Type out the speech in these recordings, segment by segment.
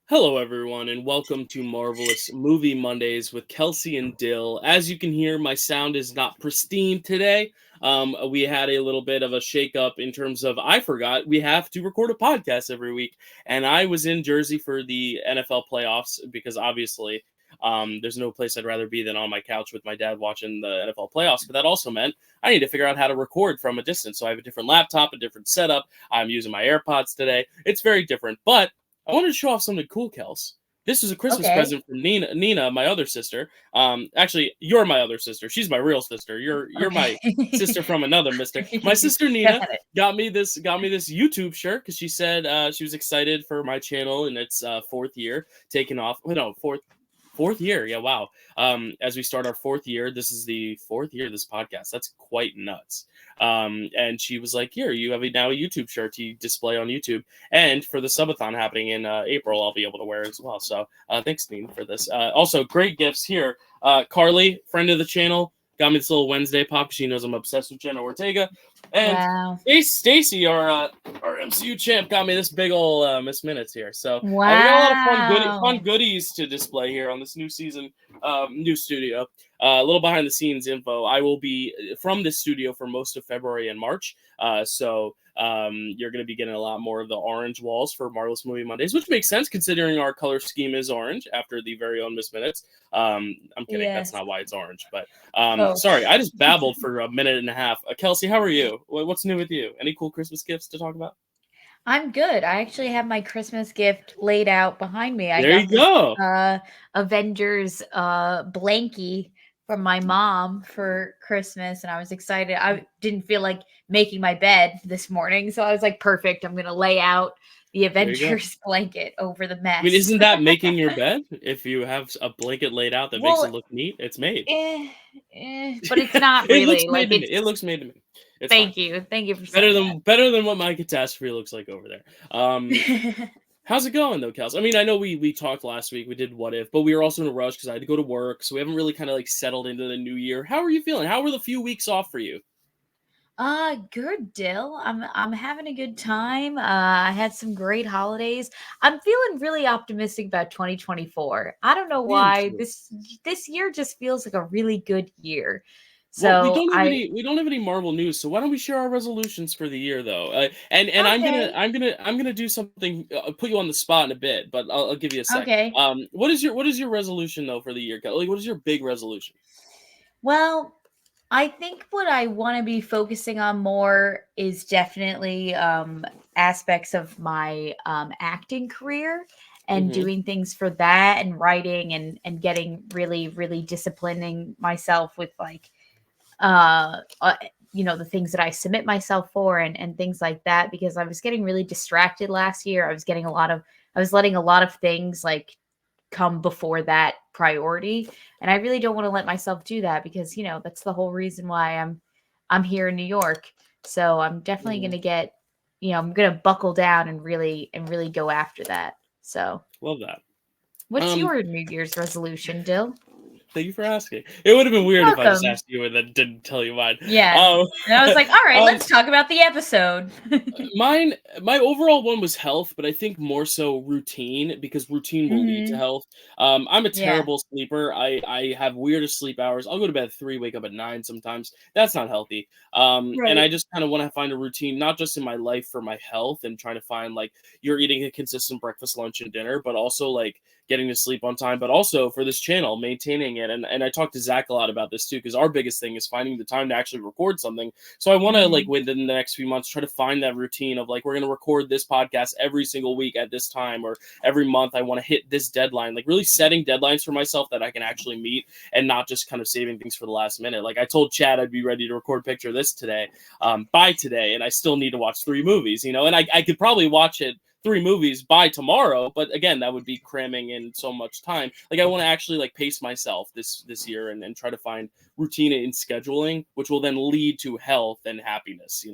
Hello, everyone, and welcome to Marvel-ous Movie Mondays with Kelsey and Dill. As you can hear, my sound is not pristine today. We had a little bit of a shakeup in terms of I forgot we have to record a podcast every week, and I was in Jersey for the NFL playoffs because obviously there's no place I'd rather be than on my couch with my dad watching the NFL playoffs. But that also meant I need to figure out how to record from a distance. So I have a different laptop, a different setup. I'm using my AirPods today. It's very different, but I wanted to show off something cool, Kels. This was a Christmas Okay. present from Nina, my other sister. Actually, you're my other sister. She's my real sister. You're my sister Okay. from another mister. My sister Got Nina it. got me this YouTube shirt because she said she was excited for my channel in its fourth year, taking off. Oh, no, fourth year. Yeah, wow. As we start our fourth year, this is the fourth year of this podcast. That's quite nuts. And she was like, "Here, you have now a YouTube shirt to display on YouTube." And for the subathon happening in April, I'll be able to wear it as well. So thanks, Dean, for this. Also, great gifts here. Carly, friend of the channel, got me this little Wednesday pop. She knows I'm obsessed with Jenna Ortega. And Wow. Stacy, our MCU champ, got me this big old Miss Minutes here. So we got a lot of fun Wow. goodies to display here on this new season, new studio. A little behind the scenes info. I will be from this studio for most of February and March. You're going to be getting a lot more of the orange walls for Marvel-ous Movie Mondays, which makes sense considering our color scheme is orange after the very own Miss Minutes. I'm kidding. That's Yes. not why it's orange. But Oh, sorry, I just babbled for a minute and a half. Kelsey, how are you? What's new with you? Any cool Christmas gifts to talk about? I'm good. I actually have my Christmas gift laid out behind me. I There you got this go. Avengers blankie from my mom for Christmas and I was excited. I didn't feel like making my bed this morning, so I was like, perfect. I'm going to lay out the There you go. Avengers blanket over the I mean, mess. isn't that making your bed? If you have a blanket laid out that makes it Well, look neat, it's made. eh, but it's not It looks really like made to me. it's. It looks made to me. It's fine. Thank you. Thank you for Better saying than better than what my catastrophe looks like over there. that. How's it going though, Kels? I mean, I know we talked last week. We did what if, but we were also in a rush because I had to go to work, so we haven't really kind of like settled into the new year. How are you feeling? How were the few weeks off for you? Good, Dill. I'm having a good time. I had some great holidays. I'm feeling really optimistic about 2024. I don't know Me and why. too. This year just feels like a really good year. Well, we So don't have I any Marvel news, so why don't we share our resolutions for the year though? And okay. I'm gonna do something. Put you on the spot in a bit, but I'll give you a sec. Okay. What is your resolution though for the year? Like, what is your big resolution? Well, I think what I want to be focusing on more is definitely aspects of my acting career and Mm-hmm. doing things for that and writing and getting really disciplining myself with like uh the things that I submit myself for and things like that because I was getting really distracted last year. I was letting a lot of things like come before that priority, and I really don't want to let myself do that because that's the whole reason why I'm here in New York. So I'm definitely going Mm-hmm. to I'm going to buckle down and really go after that. So Love that. what's Um, your New Year's resolution, Dill? Thank you for asking. It would have been You're weird if I just welcome. asked you and then didn't tell you mine. Yeah. Um, And I was like, all right, um, let's talk about the episode. Mine, my overall one was health, but I think more so routine because routine will lead to Hmm. health. I'm a Yeah. terrible sleeper. I have weirdest sleep hours. I'll go to bed at 3, wake up at 9 sometimes. That's not healthy. And Right. I just kind of want to find a routine, not just in my life for my health and trying to find like you're eating a consistent breakfast, lunch, and dinner, but also like getting to sleep on time, but also for this channel, maintaining it. And I talked to Zach a lot about this too, because our biggest thing is finding the time to actually record something. So I want to like Hmm. within the next few months try to find that routine of like we're going to record this podcast every single week at this time or every month I want to hit this deadline. Like really setting deadlines for myself that I can actually meet and not just kind of saving things for the last minute. Like I told Chad I'd be ready to record picture this today by today, and I still need to watch 3 movies. And I could probably watch it 3 movies by tomorrow, but again that would be cramming in so much time. Like I want to actually like pace myself this year and try to find routine in scheduling, which will then lead to health and happiness.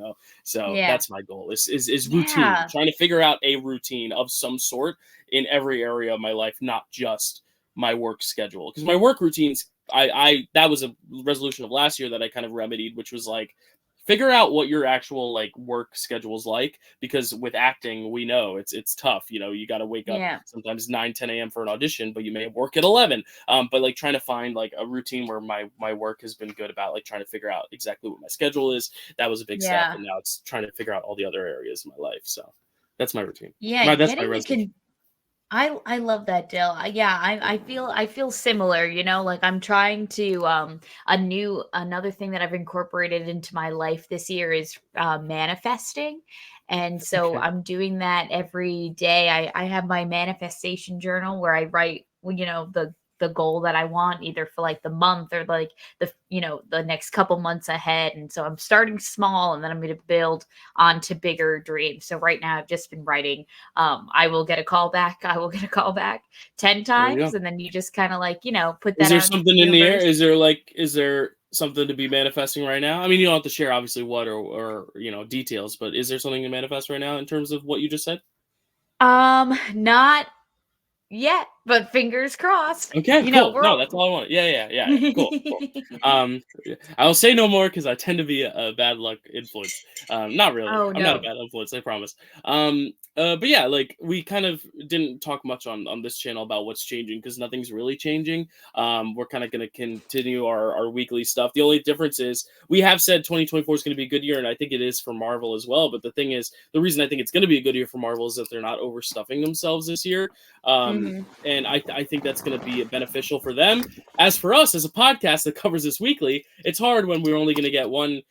So Yeah. that's my goal is routine, Yeah. trying to figure out a routine of some sort in every area of my life, not just my work schedule. Because my work routines, I that was a resolution of last year that I kind of remedied, which was like figure out what your actual like work schedule's like, because with acting we know it's tough. You got to wake up Yeah. sometimes 9-10 a.m. for an audition, but you may work at 11. But like trying to find like a routine where my work has been good about like trying to figure out exactly what my schedule is. That was a big step, Yeah. and now it's trying to figure out all the other areas of my life. So that's my routine. Yeah, That's my getting the resolution. I love that, Dill. Yeah, I feel similar, like I'm trying to another thing that I've incorporated into my life this year is manifesting. And so Okay. I'm doing that every day. I have my manifestation journal where I write, the goal that I want either for like the month or like the next couple months ahead. And so I'm starting small and then I'm going to build onto bigger dreams. So right now I've just been writing I will get a call back. I will get a call back 10 There you times. go. And then you just kind of like, put Is that there out into something the in the air? universe. Is there something to be manifesting right now? I mean, you don't have to share obviously what or details, but is there something to manifest right now in terms of what you just said? Not yet, but fingers crossed. Okay, cool. We're No, that's all I want. Yeah. Cool, cool. I will say no more because I tend to be a bad luck influence. Not really. Oh I'm not a no. bad influence, I promise. But yeah, like we kind of didn't talk much on this channel about what's changing because nothing's really changing. We're kind of going to continue our weekly stuff. The only difference is we have said 2024 is going to be a good year, and I think it is for Marvel as well. But the thing is, the reason I think it's going to be a good year for Marvel is that they're not overstuffing themselves this year. Hmm. And I think that's going to be beneficial for them. As for us, as a podcast that covers this weekly, it's hard when we're only going to get one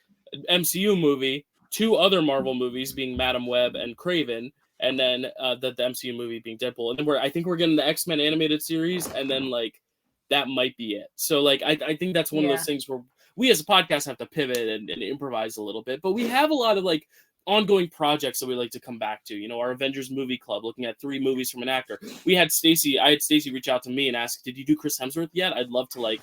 MCU movie, two other Marvel movies being Madam Web and Craven, and then the MCU movie being Deadpool. And then I think we're getting the X-Men animated series, and then like that might be it. So like I think that's one of those Yeah. things where we as a podcast have to pivot and improvise a little bit, but we have a lot of like ongoing projects that we like to come back to. Our Avengers movie club, looking at 3 movies from an actor. I had Stacy reach out to me and ask, "Did you do Chris Hemsworth yet? I'd love to like,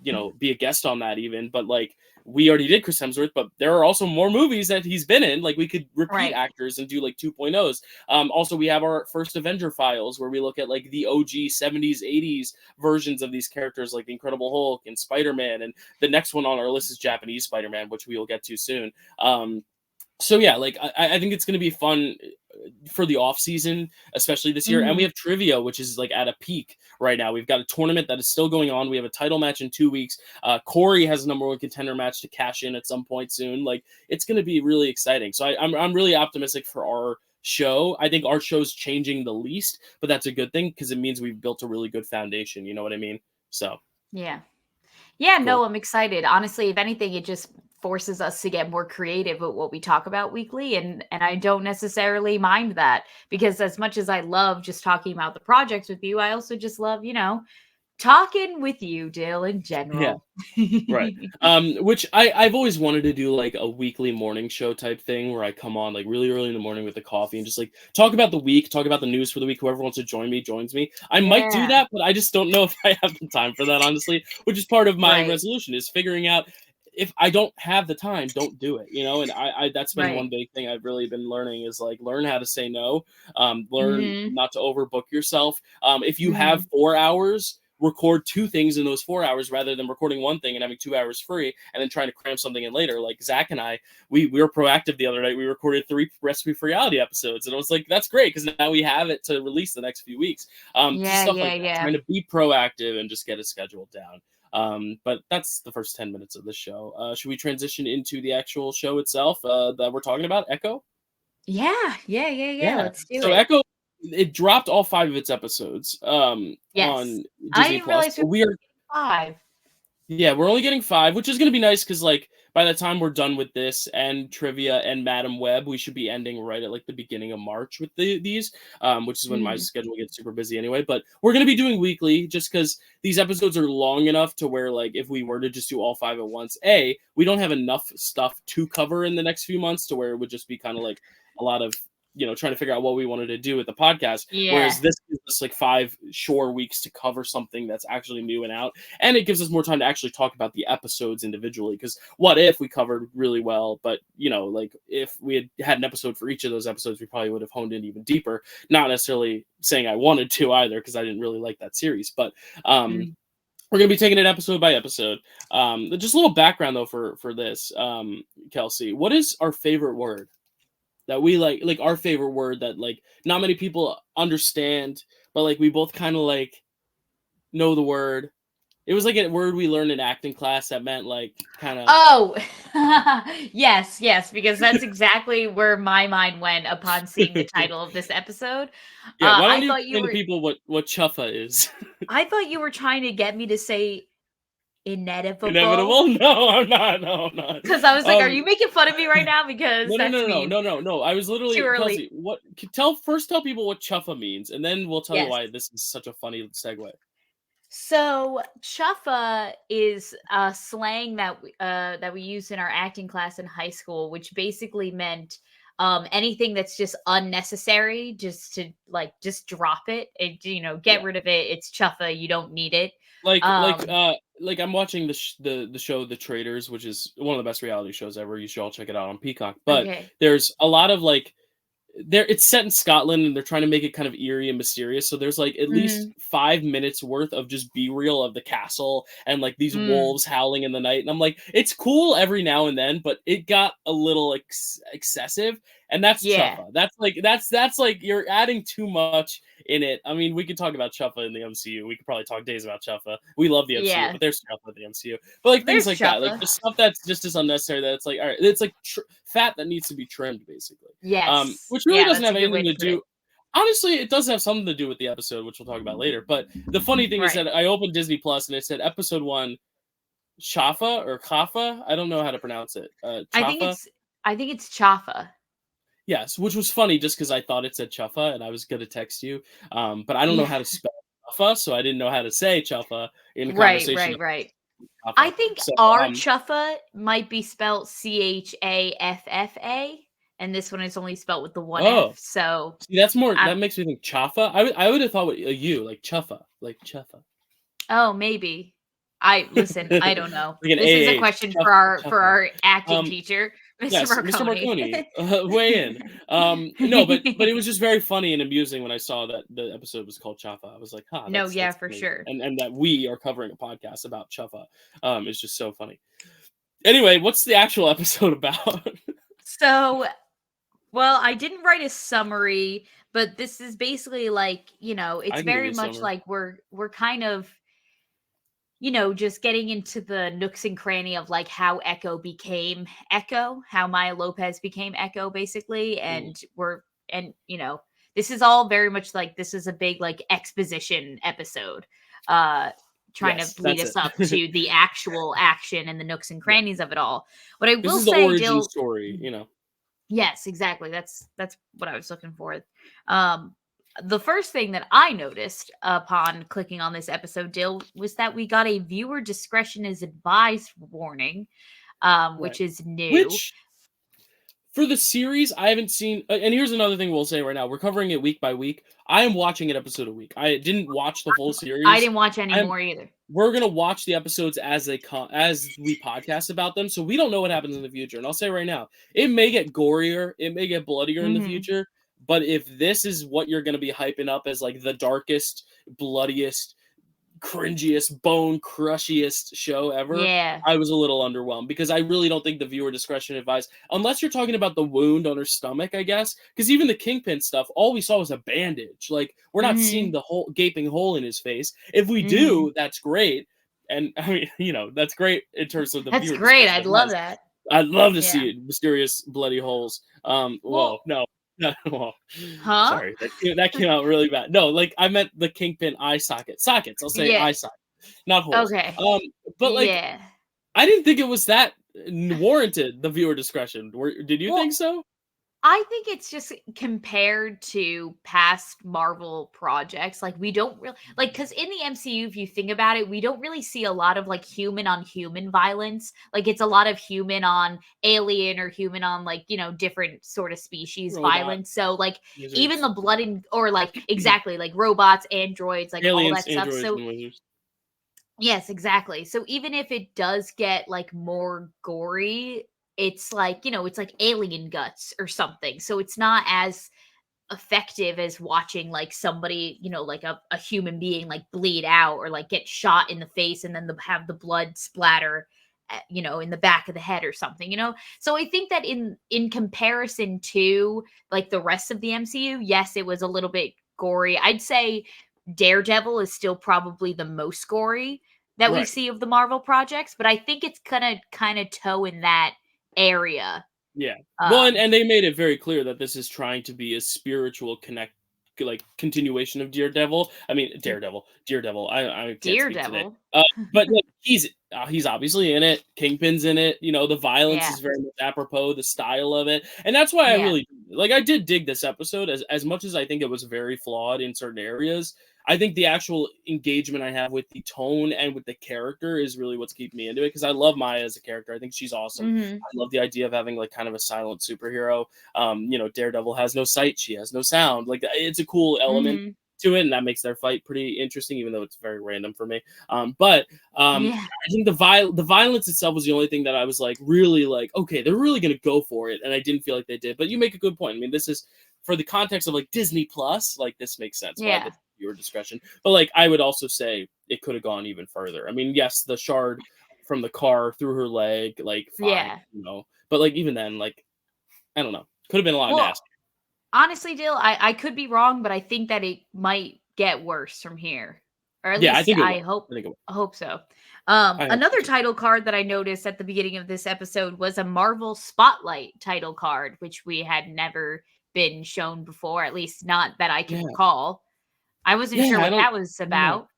be a guest on that even." But like we already did Chris Hemsworth, but there are also more movies that he's been in. Like we could repeat Right. actors and do like 2.0s. Also we have our first Avenger files where we look at like the OG 70s, 80s versions of these characters like the Incredible Hulk and Spider-Man. And the next one on our list is Japanese Spider-Man, which we will get to soon. So yeah, like I think it's going to be fun for the off season, especially this year. And we Hmm. have trivia, which is like at a peak right now. We've got a tournament that is still going on. We have a title match in 2 weeks. Corey has a number 1 contender match to cash in at some point soon. Like it's going to be really exciting. So I'm really optimistic for our show. I think our show's changing the least, but that's a good thing because it means we've built a really good foundation. You know what I mean? So Yeah. Yeah, cool. no, I'm excited. Honestly, if anything, it just forces us to get more creative with what we talk about weekly, and I don't necessarily mind that because as much as I love just talking about the projects with you, I also just love, talking with you, Dale, in Yeah. general. Right. Which I've always wanted to do like a weekly morning show type thing where I come on like really early in the morning with a coffee and just like talk about the week, talk about the news for the week. Whoever wants to join me joins me. I might do Yeah, that, but I just don't know if I have the time for that, honestly. Which is part of my right, resolution is figuring out if I don't have the time, don't do it. And I that's been right. one big thing I've really been learning is like learn how to say no. Learn Mhm, not to overbook yourself. If you have mhm. 4 hours, record 2 things in those 4 hours rather than recording one thing and having 2 hours free and then trying to cram something in later. Like Zach and I, we were proactive the other night. We recorded 3 Recipe for Reality episodes, and I was like, that's great because now we have it to release the next few weeks. Just Yeah, stuff yeah, like that. yeah. Trying to be proactive and just get it scheduled down. But that's the first 10 minutes of the show. Should we transition into the actual show itself that we're talking about? Echo? Yeah, yeah, yeah, yeah, Yeah. let's do So it. Echo, it dropped all 5 of its episodes Yes. on I Disney didn't Plus. realize we were We are 5. Yeah, we're only getting 5, which is going to be nice because, like, by the time we're done with this and trivia and Madam Web, we should be ending right at like the beginning of March with these, which is when my Mhm. schedule gets super busy anyway. But we're going to be doing weekly just because these episodes are long enough to where, like, if we were to just do all 5 at once, we don't have enough stuff to cover in the next few months to where it would just be kind of like a lot of trying to figure out what we wanted to do with the podcast. Yeah. Whereas this is just like 5 short weeks to cover something that's actually new and out, and it gives us more time to actually talk about the episodes individually. Because what if we covered really well, but like if we had an episode for each of those episodes, we probably would have honed in even deeper. Not necessarily saying I wanted to either, because I didn't really like that series, but Mm. We're gonna be taking it episode by episode. Just a little background though for this, Kelsey. What is our favorite word that we like our favorite word that like not many people understand, but like we both kind of like know the word. It was like a word we learned in acting class that meant like kind of. Oh, yes, because that's exactly where my mind went upon seeing the title of this episode. Yeah, why don't I you thought you explain to were people what chuffa is? I thought you were trying to get me to say inedible. Inevitable? No, I'm not. No, I'm not. Because I was like, are you making fun of me right now? Because No, no, that's no, no, me no, no, no. I was too literally early. Kelsey. Tell people what chuffa means, and then we'll tell you Yes. why this is such a funny segue. So chuffa is a slang that we used in our acting class in high school, which basically meant anything that's just unnecessary, just to just drop it and get Yeah, rid of it. It's chuffa. You don't need it. like like Um, uh like I'm watching the show The Traitors, which is one of the best reality shows ever. You should all check it out on Peacock. But okay. there's a lot of like there it's set in Scotland and they're trying to make it kind of eerie and mysterious. So there's like at least Mm, 5 minutes worth of just B reel of the castle and like these mm, wolves howling in the night. And I'm like, it's cool every now and then, but it got a little excessive. And that's yeah. Chuffa. That's like you're adding too much in it. I mean, we could talk about Chuffa in the MCU. We could probably talk days about Chuffa. We love the MCU, Yeah. but there's Chuffa in the MCU. But like things There's like that, like chuffa. just stuff that's just as unnecessary that it's like, all right, it's like fat that needs to be trimmed, basically. Yes. Which really Yeah, doesn't that's a have good way anything to to put it. do. Honestly, it does have something to do with the episode, which we'll talk about later. But the funny thing is Right. that I opened Disney Plus and it said episode one, Chafa or Kafa. I don't know how to pronounce it. I think Chafa. it's I think it's chaffa. Yes, which was funny just because I thought it said Chuffa and I was gonna text you. But I don't know Yeah. how to spell Chuffa, so I didn't know how to say Chuffa in the Right, conversation right, of right. I Chuffa. think So our chuffa might be spelled Chaffa, and this one is only spelled with the one F. oh, So, see, that's more I that makes me think Chaffa. I would have thought with a U like Chuffa, like Chuffa. oh, maybe. I listen, I don't know. Like an This is a AH, question Chuff for Chuffa. our acting Um, teacher, Mr. yes, Mr. Marconi. Marconi, weigh in. No, but it was just very funny and amusing when I saw that the episode was called Chuffa. I was like, "Huh, No, yeah, that's for funny," sure. and that we are covering a podcast about Chuffa. It's just so funny. Anyway, what's the actual episode about? So, well, I didn't write a summary, but this is basically like, it's I can give very you a much summary. like we're kind of just getting into the nooks and cranny of like how Echo became Echo, how Maya Lopez became Echo, basically. Mm, And this is all very much like this is a big like exposition episode, uh, trying to yes, lead that's us it. up to the actual action and the nooks and Yeah, crannies of it all. What I this will is the say, origin Dill, story. You know. yes, exactly. That's what I was looking for. Um, the first thing that I noticed upon clicking on this episode, Dill, was that we got a viewer discretion is advised warning, Right. which is new. Which for the series, I haven't seen. And here's another thing we'll say right now: we're covering it week by week. I am watching an episode a week. I didn't watch the full I series. didn't watch any I'm. more either. We're gonna watch the episodes as they come, as we podcast about them. So we don't know what happens in the future. And I'll say right now, it may get gorier, it may get bloodier in the Hmm. future. But if this is what you're gonna be hyping up as like the darkest, bloodiest, cringiest, bone crushiest show ever, Yeah. I was a little underwhelmed because I really don't think the viewer discretion advised, unless you're talking about the wound on her stomach, I guess. Because even the Kingpin stuff, all we saw was a bandage. Like, we're not seeing Hmm. the whole gaping hole in his face. If we Hmm. do, that's great. And I mean, that's great in terms of the That's viewer great. discretion I'd love advised. that. I'd love to Yeah. see it, mysterious bloody holes. Whoa, Well, no. No, whoa. huh? Sorry, that came out really bad. No, like I meant the Kingpin eye sockets. I'll say Yeah. eye socket, not holes. Okay. But like Yeah. I didn't think it was that warranted the viewer discretion. Did you think Well, so? I think it's just compared to past Marvel projects, like we don't really like because in the MCU, if you think about it, we don't really see a lot of like human on human violence. Like it's a lot of human on alien or human on like different sort of species Robot violence. So like even wizards, the blood and or like exactly like robots, androids, like all aliens, that stuff. androids, So and wizards. yes, exactly. So even if it does get like more gory, it's like, it's like alien guts or something. So it's not as effective as watching like somebody, like a human being like bleed out or like get shot in the face and then have the blood splatter, in the back of the head or something. So I think that in comparison to like the rest of the MCU, yes, it was a little bit gory. I'd say Daredevil is still probably the most gory that we Right. see of the Marvel projects, but I think it's gonna kind of toe in that area. Yeah. Well, and Um, they made it very clear that this is trying to be a spiritual continuation of Daredevil. I mean, Daredevil. I can't speak today. Daredevil. But like, he's obviously in it. Kingpin's in it. The violence Yeah. is very much apropos, the style of it, and that's why I Yeah. really like. I did dig this episode as much as I think it was very flawed in certain areas. I think the actual engagement I have with the tone and with the character is really what's keeping me into it, because I love Maya as a character. I think she's awesome. Mhm. I love the idea of having like kind of a silent superhero. Daredevil has no sight, she has no sound. Like, it's a cool element Mhm. to it, and that makes their fight pretty interesting, even though it's very random for me. But Yeah. I think the violence itself was the only thing that I was like really like, okay, they're really gonna go for it, and I didn't feel like they did. But you make a good point. I mean, this is for the context of like Disney Plus, like this makes sense why Yeah. the viewer discretion. But like, I would also say it could have gone even further. I mean, yes, the shard from the car through her leg, like, fine, Yeah. but like, even then, like, I don't know, could have been a lot Well, nastier. honestly, Dill, I could be wrong, but I think that it might get worse from here. Or at Yeah, I least think it I will. hope I think it will. hope so. I hope so Another too. title card that I noticed at the beginning of this episode was a Marvel Spotlight title card, which we had never been shown before, at least not that I can Yeah, recall. I wasn't yeah. sure I what don't. that was Yeah. about.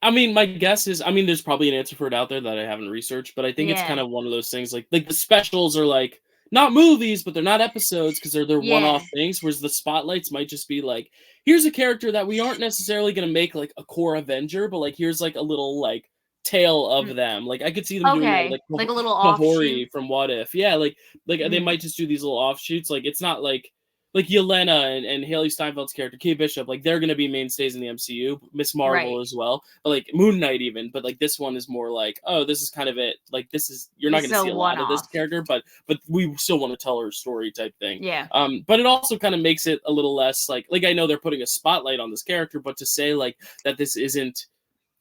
I mean, my guess is, I mean, there's probably an answer for it out there that I haven't researched, but I think it's kind Yeah. of one of those things, like the specials are like not movies, but they're not episodes because they're one-off Yeah. things. Whereas the spotlights might just be like, here's a character that we aren't necessarily gonna make like a core Avenger, but like here's like a little like tale of Mm, them. Like, I could see them doing that with okay. like Like a little offshoot. Kahori from What If. Yeah, like they Mhm. might just do these little offshoots. Like, it's not like Yelena and Haley Steinfeld's character, Kate Bishop, like they're gonna be mainstays in the MCU. Miss Marvel Right. as well, but like Moon Knight even. But like this one is more like, oh, this is kind of it. Like, this is, you're not This is gonna a see a lot of this one-off. character, but we still want to tell her story type thing. Yeah. But it also kind of makes it a little less like I know they're putting a spotlight on this character, but to say like that this isn't,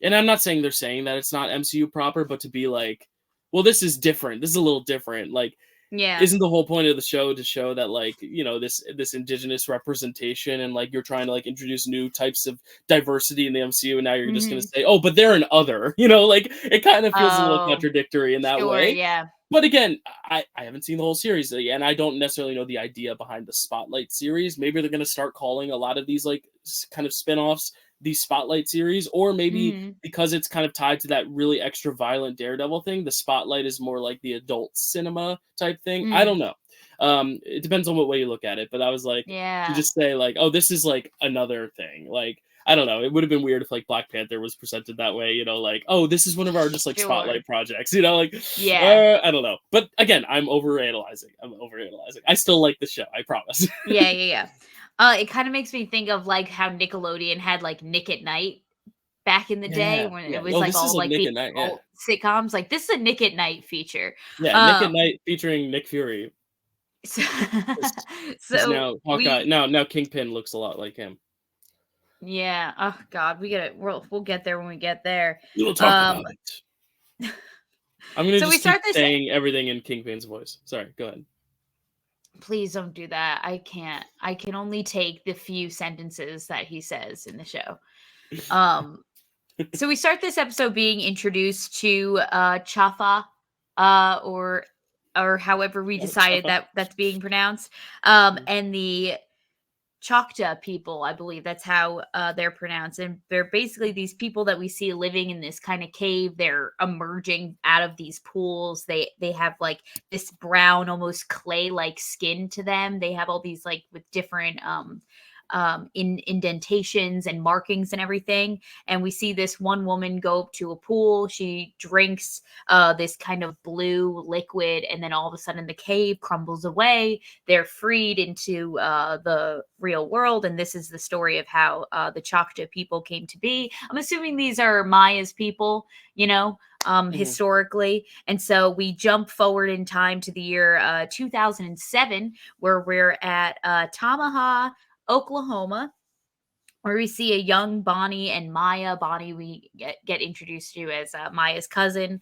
and I'm not saying they're saying that it's not MCU proper, but to be like, well, this is different. This is a little different. Like, Yeah. isn't the whole point of the show to show that like, this indigenous representation, and like you're trying to like introduce new types of diversity in the MCU, and now you're just going to Mhm. say, oh, but they're an other, like it kind of feels a little Oh, contradictory in that sure, way. yeah. But again, I haven't seen the whole series, and I don't necessarily know the idea behind the Spotlight series. Maybe they're going to start calling a lot of these like kind of spin-offs these Spotlight series, or maybe Mhm. because it's kind of tied to that really extra violent Daredevil thing, the Spotlight is more like the adult cinema type thing. I Mm. don't know. It depends on what way you look at it. But I was like, to Yeah. just say like, oh, this is like another thing. Like, I don't know. It would have been weird if like Black Panther was presented that way. Like, oh, this is one of our just like Sure. spotlight projects. Like, Yeah. I don't know. But again, I'm overanalyzing. I still like the show. I promise. Yeah, yeah, yeah. It kinda makes me think of, like, how Nickelodeon had, like, Nick at Night back in the day Yeah, when yeah. it was, Oh, like, this is all, like like, Nick the at Night. Yeah, adult sitcoms, like, this is a Nick at Night feature. yeah. Nick at Um, Night featuring Nick Fury. so 'Cause so now Hawkeye, we now Kingpin looks a lot like him. yeah, oh god, we'll get there when we get there. We will talk Um, about it. I'm gonna so we just keep start this saying everything in Kingpin's voice. Sorry, go ahead. please don't do that, I can't. I can only take the few sentences that he says in the show. Um, so we start this episode being introduced to Chafa, or however we decided that that's being pronounced, and the Choctaw people, I believe that's how they're pronounced, and they're basically these people that we see living in this kind of cave. They're emerging out of these pools. They have like this brown, almost clay like skin to them. They have all these like with different indentations and markings and everything. And we see this one woman go up to a pool. She drinks this kind of blue liquid, and then all of a sudden the cave crumbles away. They're freed into the real world, and this is the story of how the Choctaw people came to be. I'm assuming these are Maya's people, Mhm. historically. And so we jump forward in time to the year 2007, where we're at Tamaha, Oklahoma, where we see a young Bonnie and Maya. Bonnie, we get introduced to as Maya's cousin.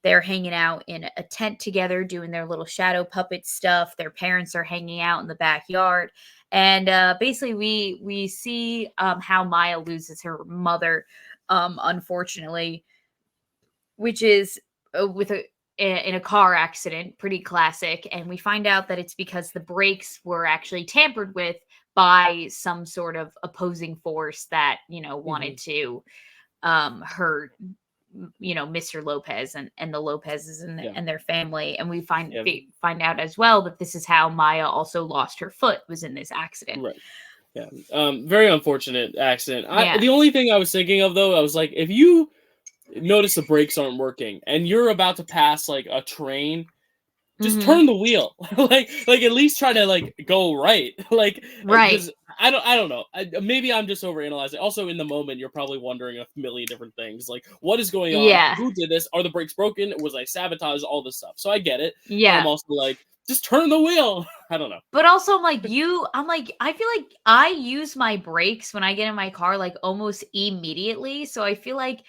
They're hanging out in a tent together, doing their little shadow puppet stuff. Their parents are hanging out in the backyard, and basically, we see how Maya loses her mother, unfortunately, which is with a in a car accident, pretty classic. And we find out that it's because the brakes were actually tampered with by some sort of opposing force that wanted to hurt Mr. Lopez and the Lopez's Yeah. and their family. And we find Yeah. find out as well that this is how Maya also lost her foot, was in this accident. Right. Yeah. Very unfortunate accident. Yeah. The only thing I was thinking of though, I was like, if you notice the brakes aren't working and you're about to pass like a train, just Mhm. turn the wheel. like at least try to like go right. Right. Because I don't know. Maybe I'm just overanalyzing. Also, in the moment, you're probably wondering a million different things, like what is going on? Yeah. Who did this? Are the brakes broken? Was I sabotaged? All this stuff. So I get it, but Yeah. I'm also like, just turn the wheel. I don't know. But also, I feel like I use my brakes when I get in my car like almost immediately. So I feel like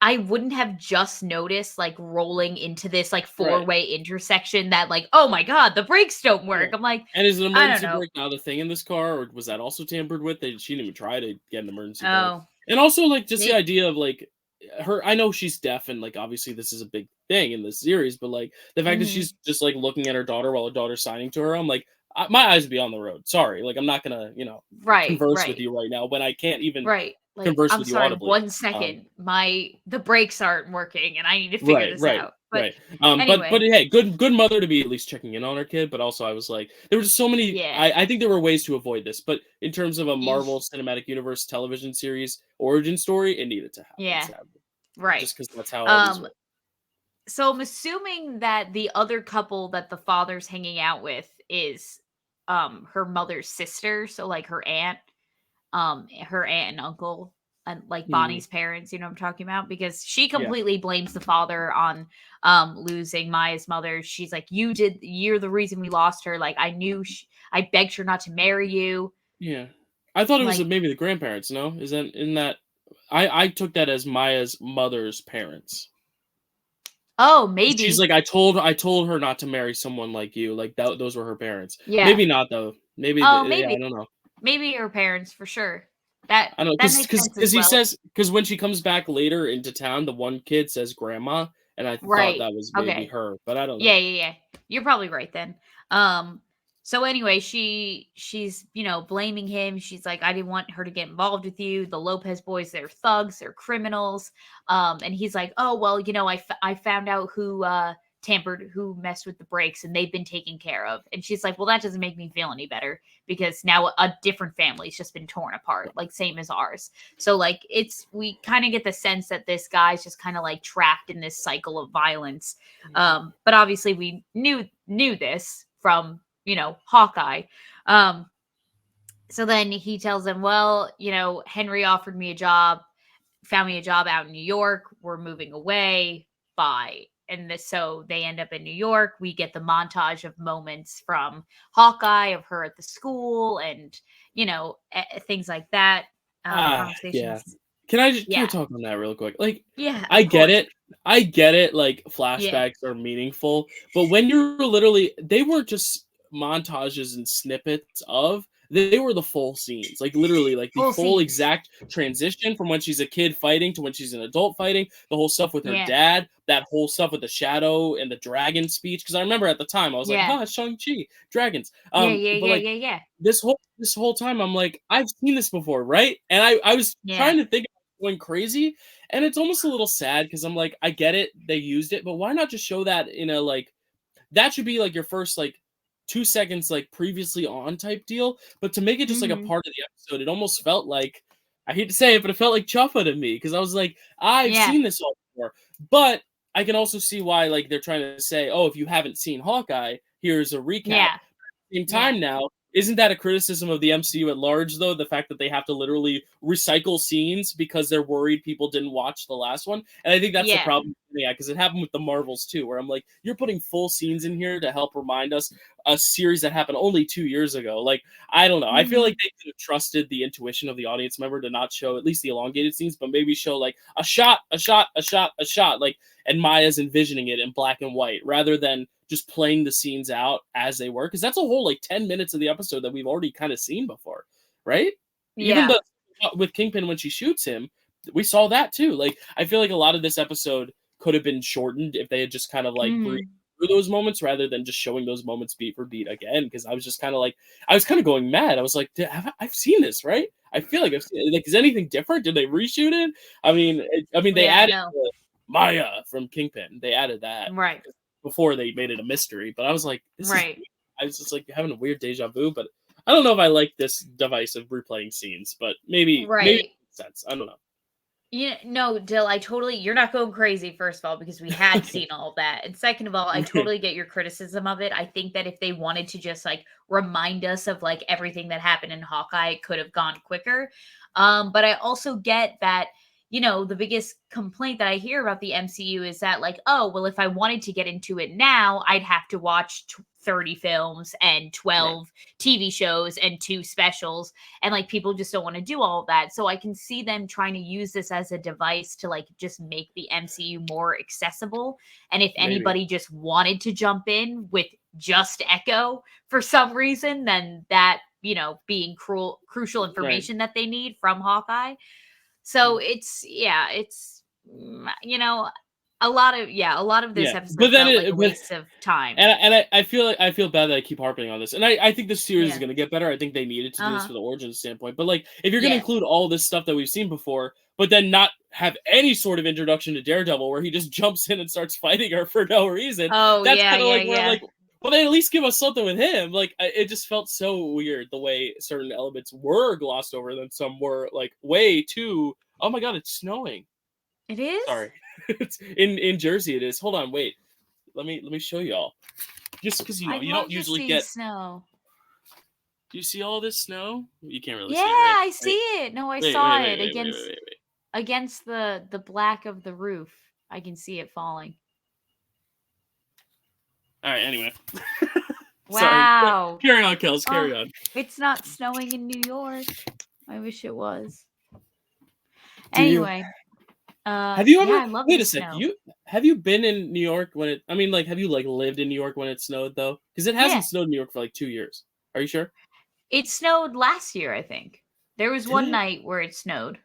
I wouldn't have just noticed like rolling into this like Right. four-way intersection that like, oh my God, the brakes don't work. Yeah. I'm like, And is an I don't emergency know. brake now the thing in this car, or was that also tampered with? She didn't even try to get an emergency brake. Oh, And also, like, just the they, idea of like her. I know she's deaf, and like obviously this is a big thing in this series, but like the fact that mhm. she's just like looking at her daughter while her daughter's signing to her, I'm like, my eyes would be on the road. Sorry, like I'm not gonna Right, converse with right. you right now when I can't even Right. Like, converse I'm with you sorry, audibly. 1 second. The brakes aren't working and I need to figure Right, this right, out. But right. But anyway, hey, good mother to be at least checking in on her kid. But also, I was like, there were just so many. yeah. I think there were ways to avoid this, but in terms of a Marvel Eesh. Cinematic Universe television series origin story, it needed to happen, Yeah. sadly, Right. just because that's how all these Um work. So I'm assuming that the other couple that the father's hanging out with is her mother's sister, so like her aunt and uncle, and like Mhm. Bonnie's parents, you know what I'm talking about? Because she Yeah, completely blames the father on losing Maya's mother. She's like, you're the reason we lost her. Like I begged her not to marry you. yeah. I thought it was Like, maybe the grandparents. No, is that in that? I took that as Maya's mother's parents. oh, She's maybe. like, I told her not to marry someone like you. Like that, those were her parents. Yeah. Maybe not though. Maybe, Oh, yeah, maybe. I don't know. Maybe her parents for sure. That I don't know, that cause, makes cause, sense as cause he well. says, cause when she comes back later into town, the one kid says grandma, and I thought Right. that was maybe Okay. her, but I don't know. Yeah, yeah, yeah. You're probably right then. Um, so anyway, she's blaming him. She's like, I didn't want her to get involved with you. The Lopez boys, they're thugs, they're criminals. And he's like, oh well, I found out who messed with the brakes, and they've been taken care of. And she's like, well, that doesn't make me feel any better because now a different family's just been torn apart, like same as ours. So like we kind of get the sense that this guy's just kind of like trapped in this cycle of violence. But obviously we knew this from Hawkeye. Um, so then he tells them, well, Henry offered me a job, found me a job out in New York. We're moving away. Bye. And so they end up in New York. We get the montage of moments from Hawkeye of her at the school and things like that. Yeah. Conversations. Can Yeah. we talk on that real quick? Like, Yeah. I Of get course. it. I get it. Like Yeah. flashbacks are meaningful, but when you're literally, they weren't just montages and snippets of. They were the full scenes, like literally, like the Full full scenes. exact transition from when she's a kid fighting to when she's an adult fighting. The whole stuff with her Yeah. dad, that whole stuff with the shadow and the dragon speech. Because I remember at the time I was like, Yeah. "Ha, Shang-Chi, dragons." Yeah. Yeah. But Yeah. like Yeah. Yeah. this whole time I'm like, I've seen this before, right? And I was Yeah. trying to think of going crazy, and it's almost a little sad because I'm like, I get it, they used it, but why not just show that in a like that should be like your first like 2 seconds like previously on type deal. But to make it just like a Hmm. part of the episode, it almost felt like I hate to say it, but it felt like Chuffa to me because I was like, I've Yeah. seen this all before. But I can also see why like they're trying to say, oh, if you haven't seen Hawkeye, here's a recap Yeah. same Yeah. time now, isn't that a criticism of the MCU at large, though? The fact that they have to literally recycle scenes because they're worried people didn't watch the last one? And I think that's the Yeah. problem. Yeah, because it happened with the Marvels too, where I'm like, you're putting full scenes in here to help remind us a series that happened only 2 years ago. Like, I don't know. I feel like they could have trusted the intuition of the audience member to not show at least the elongated scenes, but maybe show like a shot, like, and Maya's envisioning it in black and white rather than just playing the scenes out as they were. Because that's a whole like 10 minutes of the episode that we've already kind of seen before, right? Even Yeah. with Kingpin when she shoots him, we saw that too. Like, I feel like a lot of this episode could have been shortened if they had just kind of like breathed through those moments rather than just showing those moments beat for beat again. Because I was just kind of like, I was kind of going mad. I was like, I've seen this, right? I feel like I've seen it. Like, is anything different? Did they reshoot it? I mean, they Yeah, added no. Maya from Kingpin. They added that Right. before they made it a mystery. But I was like, this is. Right. I was just like having a weird deja vu. But I don't know if I like this device of replaying scenes. But maybe it makes sense. I don't know. Yeah, no, Dill, you're not going crazy, first of all, because we had seen all of that. And second of all, I totally get your criticism of it. I think that if they wanted to just like remind us of like everything that happened in Hawkeye, it could have gone quicker. But I also get that, the biggest complaint that I hear about the MCU is that like, oh, well, if I wanted to get into it now, I'd have to watch 30 films and 12 TV shows and 2 specials. And like people just don't want to do all of that. So I can see them trying to use this as a device to like just make the MCU more accessible. And if anybody just wanted to jump in with just Echo for some reason, then that, being crucial information that they need from Hawkeye. So it's a lot of this episode but then felt like a waste of time. And I feel bad that I keep harping on this. And I think this series is going to get better. I think they needed to do this for the origin standpoint. But like, if you're going to include all this stuff that we've seen before, but then not have any sort of introduction to Daredevil where he just jumps in and starts fighting her for no reason, that's kind of like where I'm like, well, they at least give us something with him. Like, it just felt so weird the way certain elements were glossed over, and then some were like way too. Oh my god, it's snowing. It is? Sorry, it's in Jersey. It is. Hold on, wait. Let me show y'all. Just because you don't usually get snow. Do you see all this snow? You can't really see it. Right? I see it. No, I saw it against the black of the roof. I can see it falling. All right. Anyway. Wow. Sorry. Carry on, Kels. Carry on. It's not snowing in New York. I wish it was. Anyway. Have you ever? I love wait a sec. Have you been in New York when it? I mean, like, have you like lived in New York when it snowed though? Because it hasn't snowed in New York for like 2 years. Are you sure? It snowed last year, I think. There was one night where it snowed.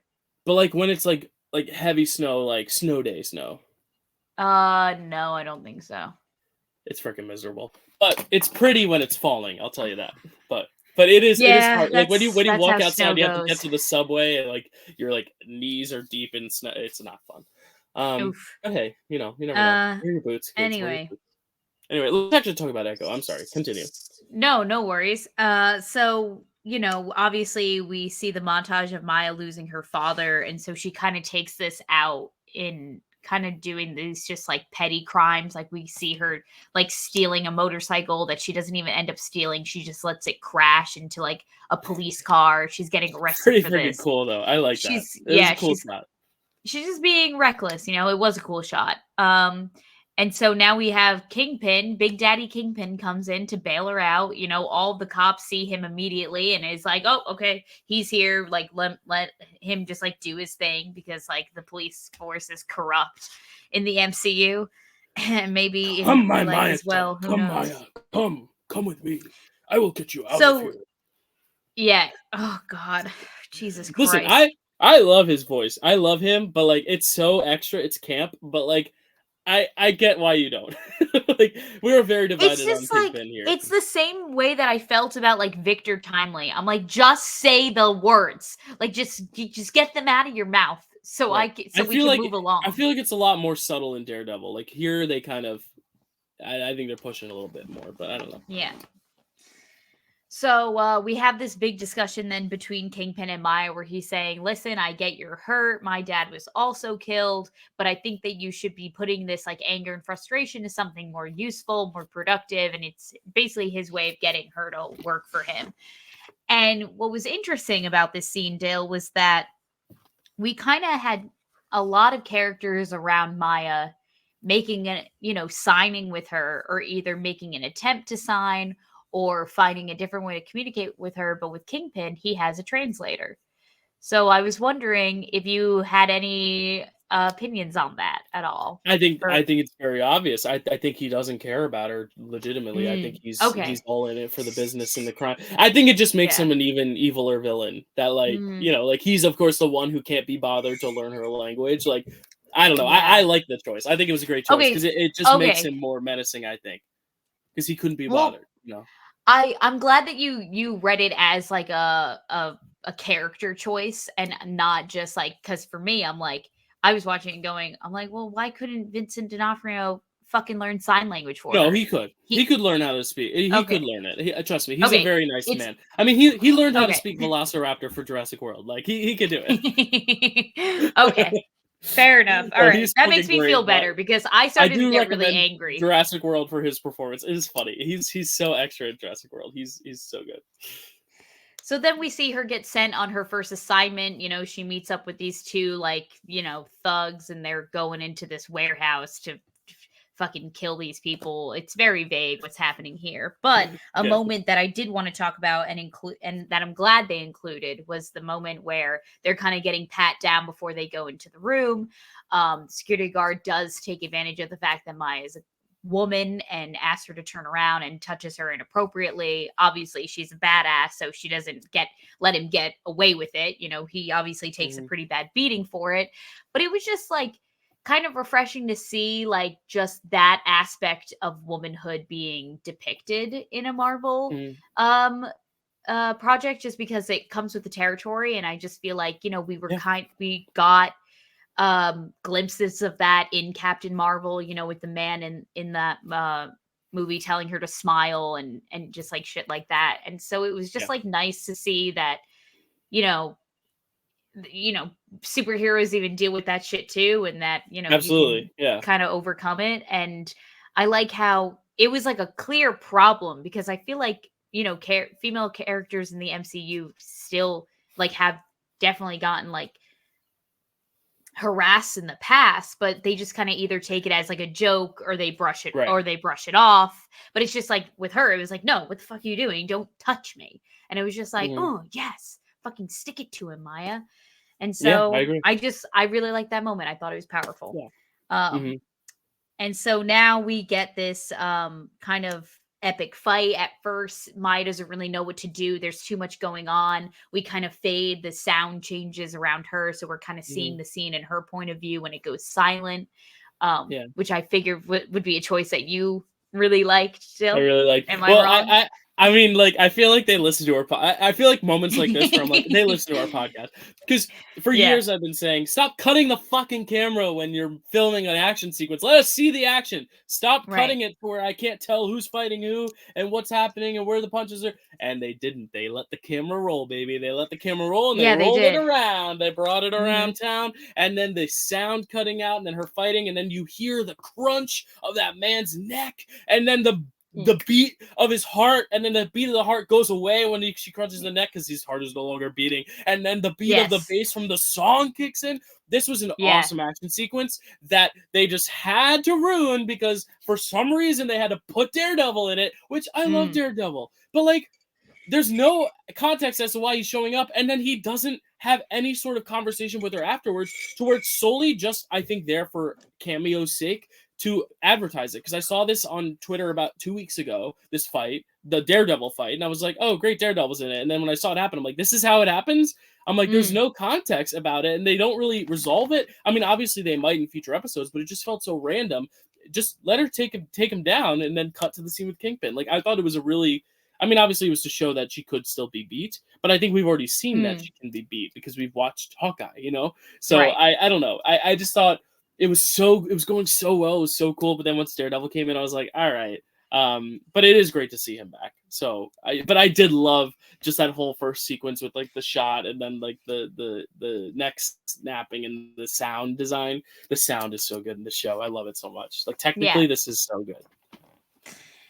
But like when it's like heavy snow, like snow day snow. No, I don't think so. It's freaking miserable. But it's pretty when it's falling, I'll tell you that. But it is hard. Like when you walk outside, you have to get to the subway and like your like knees are deep in snow. It's not fun. But hey, you never know. Wear your boots. Kids. Anyway, let's actually talk about Echo. I'm sorry. Continue. No worries. So obviously we see the montage of Maya losing her father, and so she kind of takes this out in kind of doing these just like petty crimes. Like we see her like stealing a motorcycle that she doesn't even end up stealing. She just lets it crash into like a police car. She's getting arrested for this. Pretty cool though. I like that. She's just being reckless. It was a cool shot. And so now we have Kingpin, Big Daddy Kingpin comes in to bail her out. All the cops see him immediately and is like, oh, okay, he's here. Like, let him just like do his thing because like the police force is corrupt in the MCU. And maybe come, my Maya, as well. Come, Maya, come with me. I will get you out of here. Yeah. Oh God, Jesus Christ. Listen, I love his voice. I love him, but like it's so extra. It's camp, but like. I get why you don't. Like we were very divided on Kingpin here. It's the same way that I felt about like Victor Timely. I'm like, just say the words. Like just get them out of your mouth so we can move along. I feel like it's a lot more subtle in Daredevil. Like here they kind of I think they're pushing a little bit more, but I don't know. Yeah. So we have this big discussion then between Kingpin and Maya where he's saying, listen, I get you're hurt. My dad was also killed, but I think that you should be putting this like anger and frustration to something more useful, more productive. And it's basically his way of getting her to work for him. And what was interesting about this scene, Dale, was that we kind of had a lot of characters around Maya making signing with her or either making an attempt to sign or finding a different way to communicate with her. But with Kingpin, he has a translator. So I was wondering if you had any opinions on that at all. I think Or I think it's very obvious. I think he doesn't care about her legitimately. I think he's okay, all in it for the business and the crime. I think it just makes yeah, him an even eviler villain. That like mm, you know like he's of course the one who can't be bothered to learn her language. Like I don't know. I yeah, like the choice. I think it was a great choice because okay, it just makes okay. him more menacing. I think because he couldn't be Well, bothered. You know. I'm glad that you read it as like a character choice and not just like because for me I'm like I was watching and going I'm like well why couldn't Vincent D'Onofrio fucking learn sign language for No, her? he could. He He could learn how to speak. He could okay learn it. Trust me, he's a okay very nice it's man. I mean, he learned how to okay speak Velociraptor for Jurassic World. Like he could do it. okay fair enough. All No, right, he's that makes fucking me feel great. But better because I I started to do get really recommend angry. Jurassic World for his performance. It is funny. He's so extra in Jurassic World. He's so good. So then we see her get sent on her first assignment. You know, she meets up with these two, like, thugs, and they're going into this warehouse to fucking kill these people. It's very vague what's happening here. But a Yeah. moment that I did want to talk about and include, and that I'm glad they included, was the moment where they're kind of getting pat down before they go into the room. Security guard does take advantage of the fact that Maya is a woman and asks her to turn around and touches her inappropriately. Obviously, she's a badass, so she doesn't let him get away with it. He obviously takes a Mhm. pretty bad beating for it. But it was just like kind of refreshing to see like just that aspect of womanhood being depicted in a Marvel Mhm. um project, just because it comes with the territory. And I just feel like Yeah. we got glimpses of that in Captain Marvel, with the man in that movie telling her to smile and just like shit like that. And so it was Yeah. just like nice to see that, you know, you know, superheroes even deal with that shit too, and that, you can Absolutely. Yeah. kind of overcome it. And I like how it was like a clear problem, because I feel like, female characters in the MCU still like have definitely gotten like harassed in the past, but they just kind of either take it as like a joke Right. or they brush it off. But it's just like with her, it was like, no, what the fuck are you doing? Don't touch me. And it was just like, Mhm. oh yes, fucking stick it to him, Maya. And Yeah, I so agree. I really like that moment. I thought it was powerful. Yeah. Um Mhm. and so now we get this kind of epic fight. At first, Maya doesn't really know what to do. There's too much going on. We kind of fade, the sound changes around her. So we're kind of seeing Mhm. the scene in her point of view when it goes silent, Yeah. which I figured would be a choice that you really liked I still. really like. Am I Well, wrong? I mean, like, I feel like they listen to our. I feel like moments like this where I'm like, they listen to our podcast because for Yeah, years I've been saying, stop cutting the fucking camera when you're filming an action sequence. Let us see the action. Stop right. cutting it to where I can't tell who's fighting who and what's happening and where the punches are. And they didn't. They let the camera roll, baby. They let the camera roll and they Yeah, they rolled it did. around. They brought it Mhm. around town, and then the sound cutting out, and then her fighting, and then you hear the crunch of that man's neck, and then the beat of his heart, and then the beat of the heart goes away when she crunches the neck because his heart is no longer beating, and then the beat of the Yes. bass from the song kicks in. This was an Yeah. awesome action sequence that they just had to ruin because for some reason they had to put Daredevil in it, which I love Mm. Daredevil, but like there's no context as to why he's showing up, and then he doesn't have any sort of conversation with her afterwards, to where it's solely just, I think, there for cameo's sake to advertise it. Because I saw this on Twitter about 2 weeks ago, this fight, the Daredevil fight, and I was like, oh, great, Daredevil's in it. And then when I saw it happen, I'm like, this is how it happens? I'm like, there's Mm. no context about it, and they don't really resolve it. I mean, obviously they might in future episodes, but it just felt so random. Just let her take him down, and then cut to the scene with Kingpin. Like, I thought it was a really, I mean, obviously it was to show that she could still be beat, but I think we've already seen that Mm. she can be beat because we've watched Hawkeye. So Right. I don't know. I just thought it was going so well, it was so cool. But then once Daredevil came in, I was like, all right. But it is great to see him back. But I did love just that whole first sequence with like the shot and then like the neck snapping and the sound design. The sound is so good in the show. I love it so much. Like Yeah. technically, this is so good.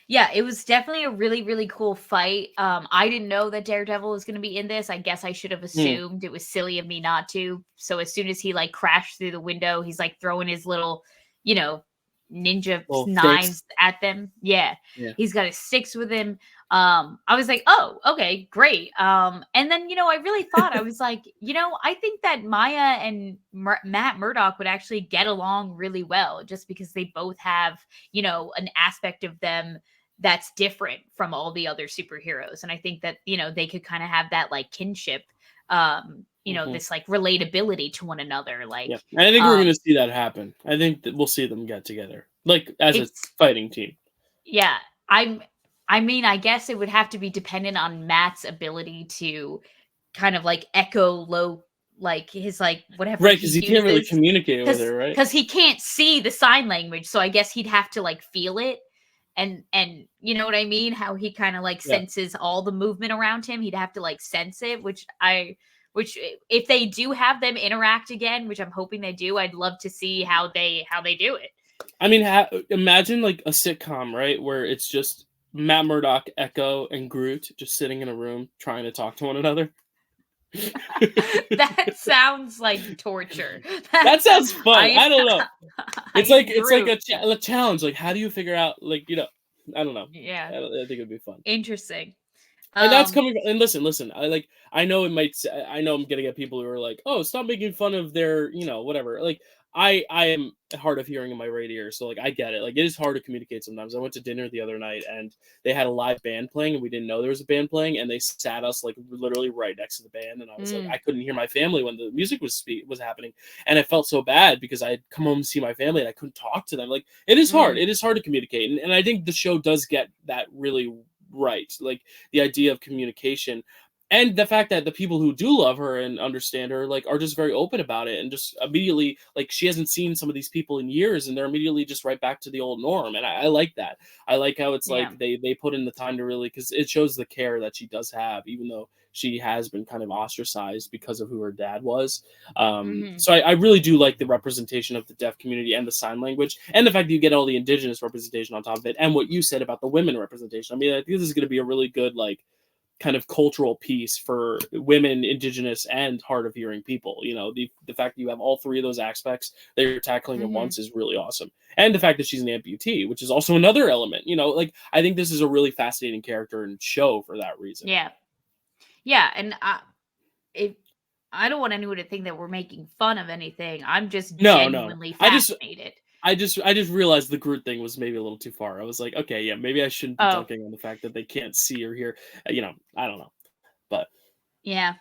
Yeah, it was definitely a really, really cool fight. I didn't know that Daredevil was going to be in this. I guess I should have Hmm. assumed. It was silly of me not to. So as soon as he like crashed through the window, he's like throwing his little, you know, ninja Well, sticks. knives at them. Yeah. Yeah. He's got his sticks with him. I was like, oh, okay, great. And then, I really thought, I was like, I think that Maya and Matt Murdock would actually get along really well just because they both have, an aspect of them that's different from all the other superheroes. And I think that, they could kind of have that like kinship, Mhm. this like relatability to one another. Yeah, Like, and I think we're um, gonna see that happen. I think that we'll see them get together, like, as a it's, fighting team. yeah, I mean, I guess it would have to be dependent on Matt's ability to kind of like echo low, like his like whatever Right, he because he can't really uses, communicate with because her, right? because he can't see the sign language, so I guess he'd have to like feel it, and you know what I mean? How he kind of like Yeah. senses all the movement around him. He'd have to like sense it, if they do have them interact again, which I'm hoping they do, I'd love to see how they do it. I mean, imagine, like, a sitcom, right, where it's just Matt Murdock, Echo, and Groot just sitting in a room trying to talk to one another. That sounds like torture. That That's sounds fun, I I don't know. It's I like it's like Groot. a challenge, like, how do you figure out, like, I don't know. Yeah, I think it'd be fun. interesting. And that's Um, coming and listen, I know it might I know I'm gonna get people who are like, "Oh, stop making fun of their, whatever." Like, I am hard of hearing in my right ear, so, like, I get it. Like, it is hard to communicate sometimes. I went to dinner the other night, and they had a live band playing, and we didn't know there was a band playing, and they sat us, like, literally right next to the band, and I was like, mm, I couldn't hear my family when the music was happening, and I felt so bad because I had come home to see my family, and I couldn't talk to them. Like, it is hard. mm, It is hard to communicate, and I think the show does get that really right. Like, the idea of communication and the fact that the people who do love her and understand her, like, are just very open about it and just immediately, like, she hasn't seen some of these people in years and they're immediately just right back to the old norm, and I like that. I like how it's yeah. like they put in the time to really, because it shows the care that she does have, even though she has been kind of ostracized because of who her dad was. Hmm. So I really do like the representation of the deaf community and the sign language, and the fact that you get all the indigenous representation on top of it, and what you said about the women representation. I mean, I think this is going to be a really good, like, kind of cultural piece for women, indigenous, and hard of hearing people. The fact that you have all three of those aspects that you're tackling at Hmm. once is really awesome. And the fact that she's an amputee, which is also another element. Like, I think this is a really fascinating character and show for that reason. Yeah, yeah, and it, I don't want anyone to think that we're making fun of anything. I'm just No, no, no. genuinely I just fascinated. I just realized the Groot thing was maybe a little too far. I was like, okay, yeah, maybe I shouldn't be Oh, dunking on the fact that they can't see or hear. I don't know, but yeah.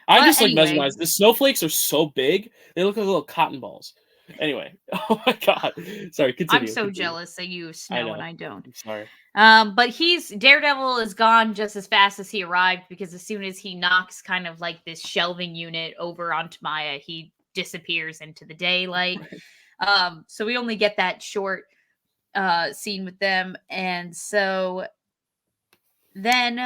I'm But just like anyway, mesmerized. The snowflakes are so big; they look like little cotton balls. Anyway, oh my god. Sorry, I'm continue, so continue. jealous that you have I snow and know. I don't. I'm sorry. But he's Daredevil is gone just as fast as he arrived because as soon as he knocks kind of like this shelving unit over onto Maya, he disappears into the daylight. So we only get that short scene with them, and so then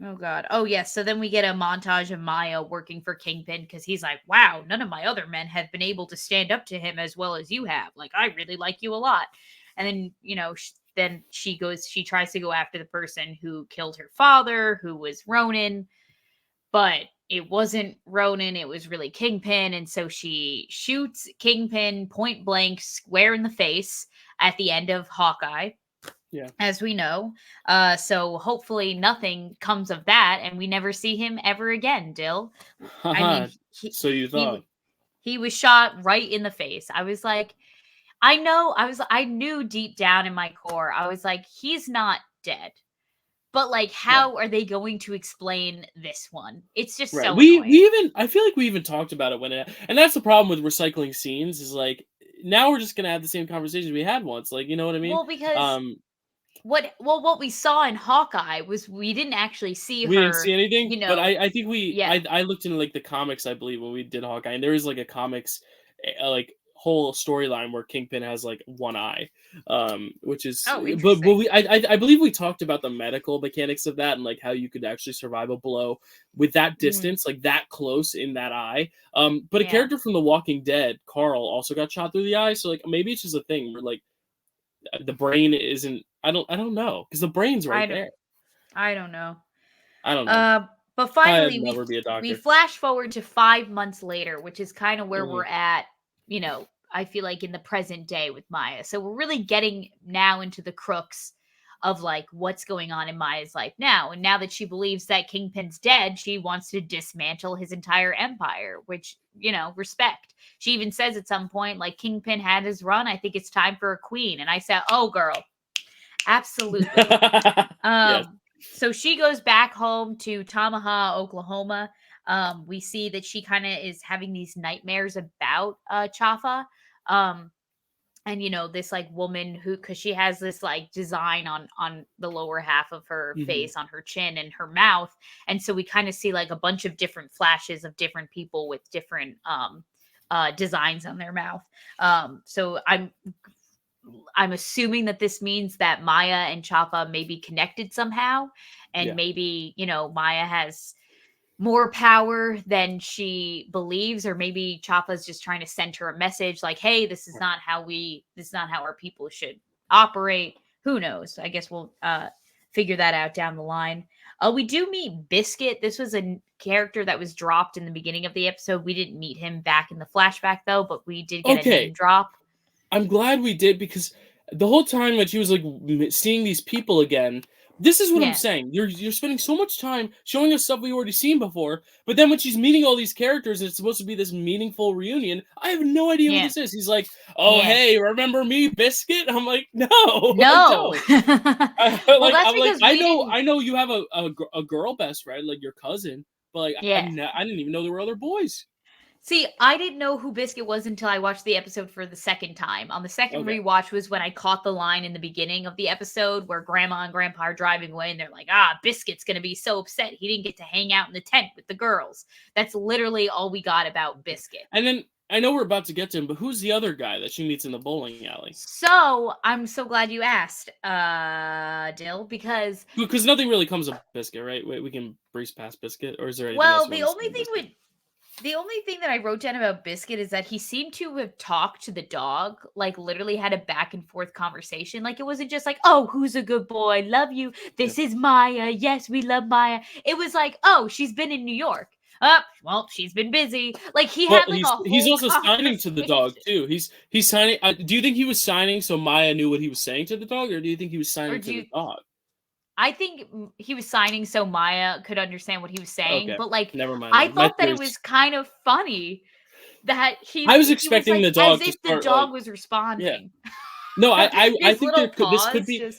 oh god, oh yes, so then we get a montage of Maya working for Kingpin because he's like, wow, none of my other men have been able to stand up to him as well as you have. Like, I really like you a lot. And then then she tries to go after the person who killed her father, who was Ronan, but it wasn't Ronan, it was really Kingpin. And so she shoots Kingpin point blank square in the face at the end of Hawkeye, Yeah. as we know. So hopefully nothing comes of that and we never see him ever again, Dill. I mean, Haha. So you he thought? he was shot right in the face. I was like, I knew deep down in my core, I was like, he's not dead. But like, Yeah. how are they going to explain this one? It's just Right. so We annoying. even I feel like we even talked about it and that's the problem with recycling scenes is like now we're just gonna have the same conversations we had once. Like, you know what I mean? Well, because Um, what we saw in Hawkeye was we didn't actually see we didn't see her, anything, but I think yeah. I looked into like the comics, I believe, when we did Hawkeye, and there is like a comics like whole storyline where Kingpin has like one eye, which is Oh, but interesting. I believe we talked about the medical mechanics of that and like how you could actually survive a blow with that Mm, distance, like that close in that eye. But a yeah. character from The Walking Dead, Carl, also got shot through the eye, so like maybe it's just a thing where like the brain isn't. I don't know because the brain's right I don't there. I don't know. I don't know. Uh, but I'd finally, never be a we doctor. flash forward to 5 months later, which is kind of where we're Mhm. at. You know, I feel like in the present day with Maya. So we're really getting now into the crux of like what's going on in Maya's life now. And now that she believes that Kingpin's dead, she wants to dismantle his entire empire, which, respect. She even says at some point, like, Kingpin had his run. I think it's time for a queen. And I said, oh, girl, absolutely. Yes. So she goes back home to Tamaha, Oklahoma. We see that she kind of is having these nightmares about Chafa. And this like woman who, because she has this like design on the lower half of her face, on her chin and her mouth, and so we kind of see like a bunch of different flashes of different people with different designs on their mouth. So I'm assuming that this means that Maya and Chafa may be connected somehow, and maybe Maya has more power than she believes, or maybe Chapa's just trying to send her a message like, hey, this is not how our people should operate. Who knows? I guess we'll figure that out down the line. We do meet Biscuit. This was a character that was dropped in the beginning of the episode. We didn't meet him back in the flashback though, but we did get a name drop. I'm glad we did, because the whole time that she was like seeing these people again, this is what I'm saying. You're spending so much time showing us stuff we've already seen before, but then when she's meeting all these characters and it's supposed to be this meaningful reunion, I have no idea who this is. He's like, oh, hey, remember me, Biscuit? I'm like, no. I don't. Well, I know you have a girl best friend, like your cousin, but like I didn't even know there were other boys. See, I didn't know who Biscuit was until I watched the episode for the second time. On the second rewatch was when I caught the line in the beginning of the episode where Grandma and Grandpa are driving away and they're like, Biscuit's going to be so upset he didn't get to hang out in the tent with the girls. That's literally all we got about Biscuit. And then I know we're about to get to him, but who's the other guy that she meets in the bowling alley? So I'm so glad you asked, Dill, because nothing really comes of Biscuit, right? We can breeze past Biscuit, or is there anything else? Well, the only thing that I wrote down about Biscuit is that he seemed to have talked to the dog, like literally had a back and forth conversation. Like it wasn't just like, oh, who's a good boy? Love you. This is Maya. Yes, we love Maya. It was like, oh, she's been in New York. Well, she's been busy. Like he had like he's also signing to the dog too. He's signing. Do you think he was signing so Maya knew what he was saying to the dog, or do you think he was signing to the dog? I think he was signing so Maya could understand what he was saying, but like, never mind. I thought that it was kind of funny that I was expecting the dog as if the dog was responding. Yeah. No, I think this could be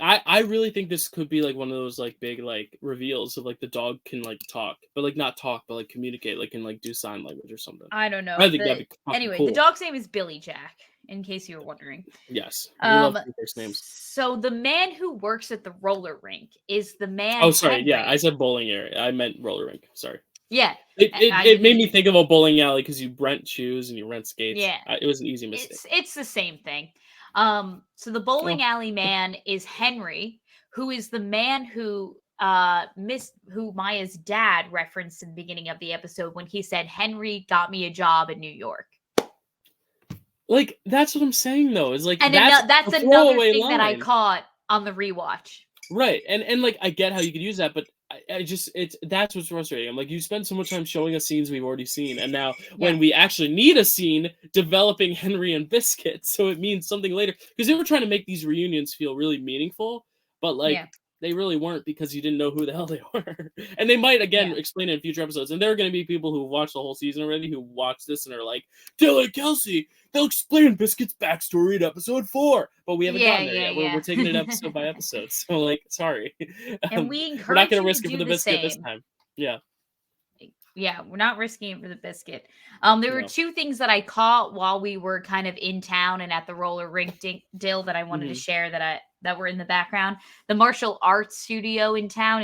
I really think this could be like one of those like big like reveals of like the dog can like talk, but like not talk, but like communicate, like can like do sign language or something. I don't know. I think that'd be anyway, cool. The dog's name is Billy Jack, in case you were wondering. Yes. Love first names. So the man who works at the roller rink is the man. Oh, sorry. Henry. Yeah, I said bowling area. I meant roller rink. Sorry. Yeah. It made me think of a bowling alley because you rent shoes and you rent skates. Yeah. It was an easy mistake. It's the same thing. So the bowling alley man is Henry, who is the man who who Maya's dad referenced in the beginning of the episode when he said, Henry got me a job in New York. Like, that's what I'm saying, though. Is like, and that's another thing line that I caught on the rewatch. Right. And like, I get how you could use that, but that's what's frustrating. I'm like, you spend so much time showing us scenes we've already seen, and now when we actually need a scene, developing Henry and Biscuit, so it means something later. Because they were trying to make these reunions feel really meaningful, but like they really weren't, because you didn't know who the hell they were. And they might again explain it in future episodes. And there are going to be people who watch the whole season already who watch this and are like, Dylan, Kelsey, they'll explain Biscuit's backstory in episode 4, but we haven't gotten there yet. We're taking it episode by episode, so like, sorry. And we encourage we're not going to risk it for the Biscuit this time. Yeah, we're not risking it for the Biscuit. There were two things that I caught while we were kind of in town and at the roller rink Dill that I wanted to share that were in the background. The martial arts studio in town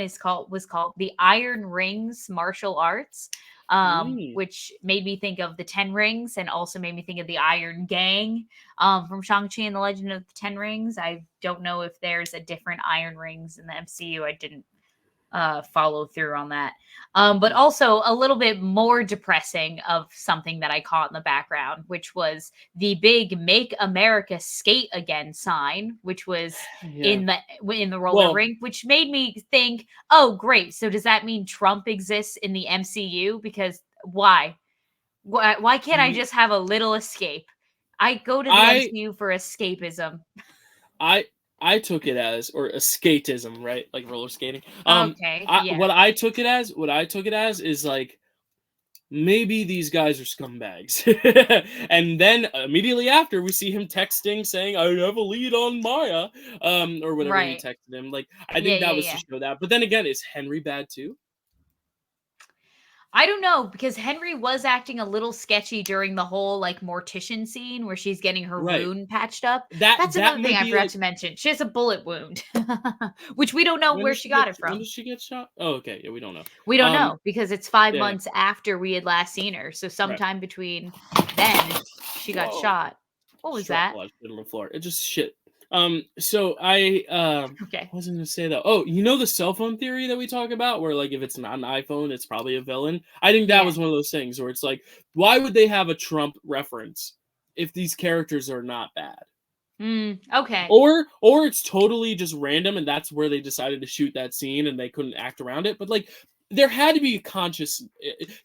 was called the Iron Rings Martial Arts, which made me think of the Ten Rings and also made me think of the Iron Gang from Shang-Chi and the Legend of the Ten Rings. I don't know if there's a different Iron Rings in the MCU. I didn't follow through on that. But also a little bit more depressing of something that I caught in the background, which was the big Make America Skate Again sign, which was in the roller rink, which made me think, oh, great. So does that mean Trump exists in the MCU? Because why can't I just have a little escape? I go to the I MCU for escapism. I I took it as, or escapism, right? Like roller skating. Okay, yeah. What I took it as is like, maybe these guys are scumbags. And then immediately after, we see him texting saying, I have a lead on Maya, or whatever he Right. texted him. Like, I Yeah, think that yeah, was to yeah. show that. But then again, is Henry bad too? I don't know because Henry was acting a little sketchy during the whole like mortician scene where she's getting her Right. wound patched up. That's That another thing might I be forgot like, to mention. She has a bullet wound, which we don't know where she got it when from. does she get shot? Oh, okay. Yeah, we don't know. We don't Um, know because it's 5 yeah, yeah, months after we had last seen her. So right. sometime between then she got Whoa. shot. What was Struck that? while I stood on the floor. It just shit. So I Okay. what was I gonna say though? Oh, you know the cell phone theory that we talk about, where like if it's not an iPhone, it's probably a villain. I think that Yeah. was one of those things where it's like, why would they have a Trump reference if these characters are not bad? Okay. Or it's totally just random and that's where they decided to shoot that scene and they couldn't act around it. But like there had to be conscious,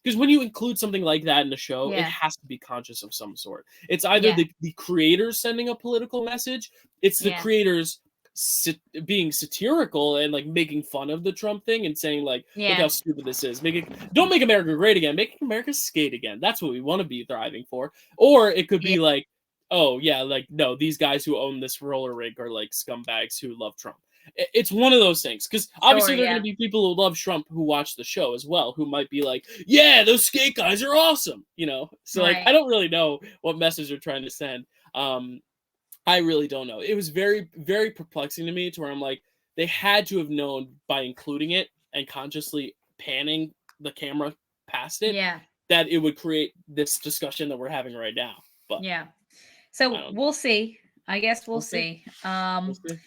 because when you include something like that in the show, it Yeah. has to be conscious of some sort. It's either Yeah. the creators sending a political message, it's the Yeah. creators being satirical and like making fun of the Trump thing and saying like, look how Yeah. stupid this is. Don't make America great again, make America skate again. That's what we want to be thriving for. Or it could Yeah. be like, oh yeah, like no, these guys who own this roller rink are like scumbags who love Trump. It's one of those things, because Sure. obviously there are going Yeah. to be people who love Trump who watch the show as well, who might be like, yeah, those skate guys are awesome, you know. So like, I Right. don't really know what message they're trying to send. um I really don't know. It was very, very perplexing to me, to where I'm like, they had to have known by including it and consciously panning the camera past it, Yeah. that it would create this discussion that we're having right now. But Yeah. I So don't know. we'll see. I guess we'll We'll see. see. We'll see.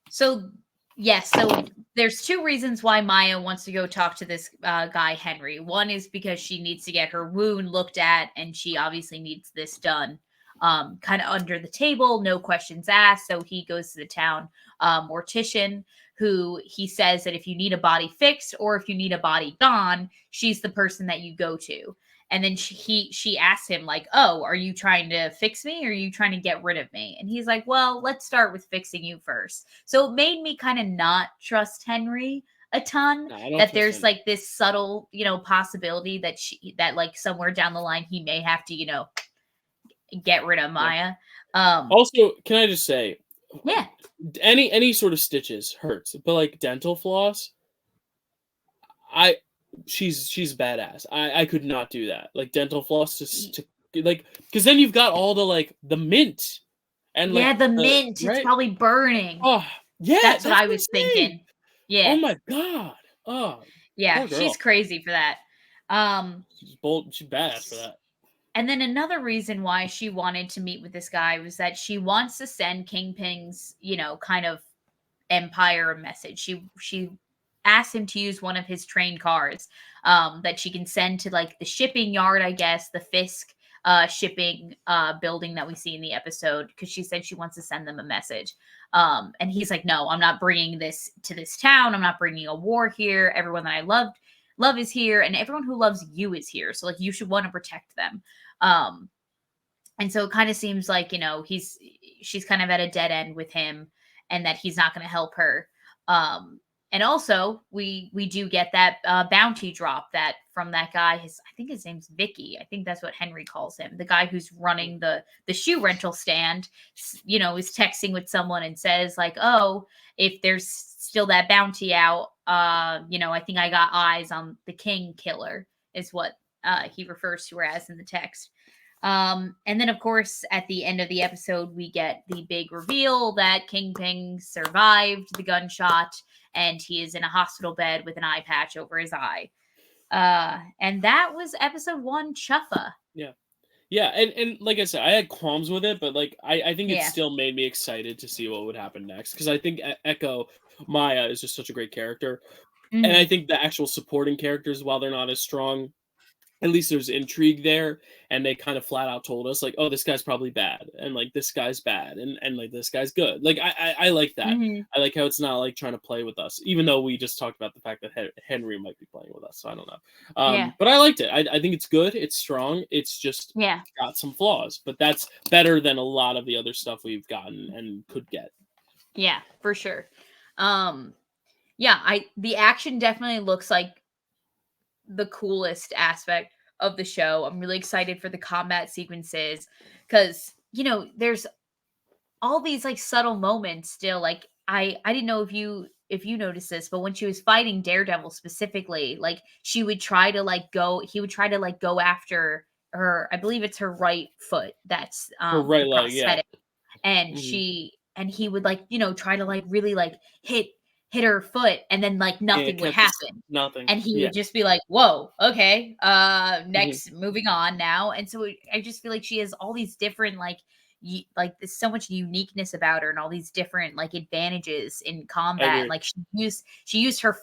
So yes, so there's two reasons why Maya wants to go talk to this guy Henry. One is because she needs to get her wound looked at, and she obviously needs this done, kind of under the table, no questions asked. So he goes to the town mortician, who he says that if you need a body fixed or if you need a body gone, she's the person that you go to. And then she asks him like, "Oh, are you trying to fix me or are you trying to get rid of me?" And he's like, "Well, let's start with fixing you first." So it made me kind of not trust Henry a ton, No, I don't that trust there's Henry. like this subtle, possibility that that somewhere down the line he may have to, get rid of Yeah. Maya. Um Also, can I just say, yeah. any sort of stitches hurts, but like dental floss, I she's badass. I could not do that. Like dental floss to like, because then you've got all the like the mint and Yeah, like the the mint, it's right. probably burning. Oh yeah, That's what that's I what I'm was saying. thinking. Oh Yeah. my god. Oh, Yeah, poor she's girl. crazy for that. Um She's bold. She's badass for that. And then another reason why she wanted to meet with this guy was that she wants to send Kingpin's, kind of empire a message. She asked him to use one of his train cars, that she can send to like the shipping yard, I guess, the Fisk shipping building that we see in the episode, because she said she wants to send them a message. And he's like, "No, I'm not bringing this to this town. I'm not bringing a war here. Everyone that I love is here, and everyone who loves you is here. So like you should want to protect them." Um, and so it kind of seems like, she's kind of at a dead end with him, and that he's not going to help her. Um, and also we do get that bounty drop that from that guy. I think his name's Vicky. I think that's what Henry calls him. The guy who's running the shoe rental stand, is texting with someone and says like, "Oh, if there's still that bounty out, I think I got eyes on the King killer," is what he refers to her as in the text. And then, of course, at the end of the episode, we get the big reveal that Kingpin survived the gunshot and he is in a hospital bed with an eye patch over his eye. And that was episode one, Chuffa. Yeah. Yeah, and like I said, I had qualms with it, but like I think it Yeah. still made me excited to see what would happen next, because I think Echo Maya is just such a great character, and I Hmm. think the actual supporting characters, while they're not as strong, at least there's intrigue there, and they kind of flat out told us like, oh, this guy's probably bad, and like this guy's bad, and like this guy's good. Like I like that. Hmm. I like how it's not like trying to play with us, even though we just talked about the fact that Henry might be playing with us. So I don't know, Yeah. but I liked it. I think it's good. It's strong. It's just Yeah. got some flaws, but that's better than a lot of the other stuff we've gotten and could get. Yeah, for sure. Yeah, the action definitely looks like the coolest aspect of the show. I'm really excited for the combat sequences because, there's all these like subtle moments still. Like I didn't know if you noticed this, but when she was fighting Daredevil specifically, like she would try to like go he would try to like go after her, I believe it's her right foot that's Her the right leg, yeah. prosthetic, and Hmm. he would like try to like really like hit her foot, and then like And nothing it would kept this happen, nothing. and he Yeah. would just be like, whoa, okay, Hmm. next, moving on now. And so I just feel like she has all these different like like there's so much uniqueness about her and all these different like advantages in I combat. agree. Like she used her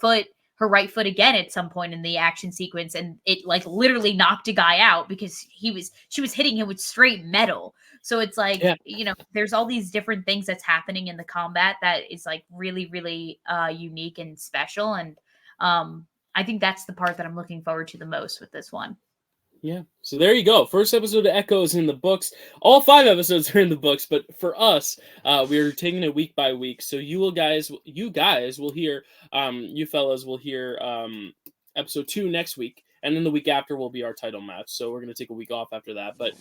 right foot again at some point in the action sequence, and it like literally knocked a guy out because she was hitting him with straight metal. So it's like, Yeah. there's all these different things that's happening in the combat that is like really, really unique and special. And I think that's the part that I'm looking forward to the most with this one. Yeah. So there you go. First episode of Echo is in the books. All 5 episodes are in the books, but for us, we're taking it week by week. So you guys will hear, you fellas will hear episode 2 next week, and then the week after will be our title match. So we're gonna take a week off after that, but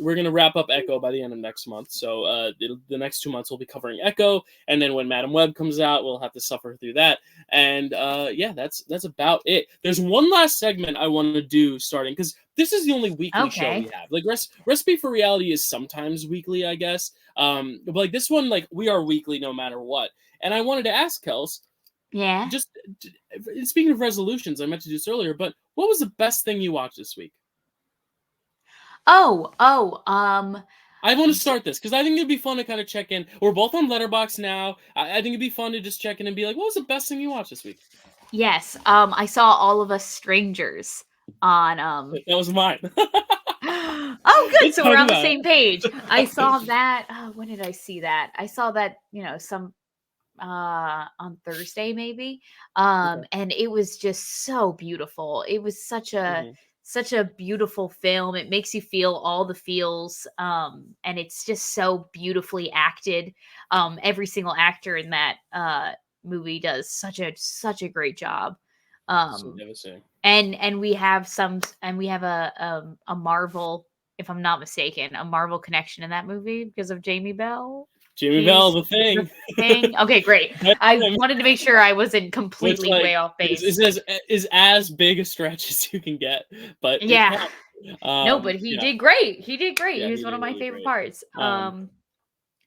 we're gonna wrap up Echo by the end of next month. So the next 2 months we'll be covering Echo, and then when Madam Web comes out, we'll have to suffer through that. And yeah, that's about it. There's one last segment I want to do starting because this is the only weekly show we Okay. have. Like Recipe for Reality is sometimes weekly, I guess. But like this one, like we are weekly no matter what. And I wanted to ask Kels, Yeah. just speaking of resolutions, I meant to do this earlier, but what was the best thing you watched this week? Oh, I want to start this because I think it'd be fun to kind of check in. We're both on Letterbox now. I think it'd be fun to just check in and be like, what was the best thing you watched this week? yes. I saw All of Us Strangers on That was mine. Oh, good. Let's So we're talk on the about same page. I saw it. that. When did I see that? I saw that, some on Thursday maybe. Okay. And it was just so beautiful. It was Mhm. such a beautiful film. It makes you feel all the feels. And it's just so beautifully acted. Every single actor in that movie does such a great job. So Um devastating. and we have a Marvel, if I'm not mistaken, a Marvel connection in that movie because of Jamie Bell. Jimmy Bell, He's the the thing. thing. Okay, great. That's I him. wanted to make sure I wasn't Which completely like way off base. is as big a stretch as you can get, but it Yeah. counts. No, but he Yeah, did great. He did great. yeah, He was he one did of my really favorite great. parts. Yeah,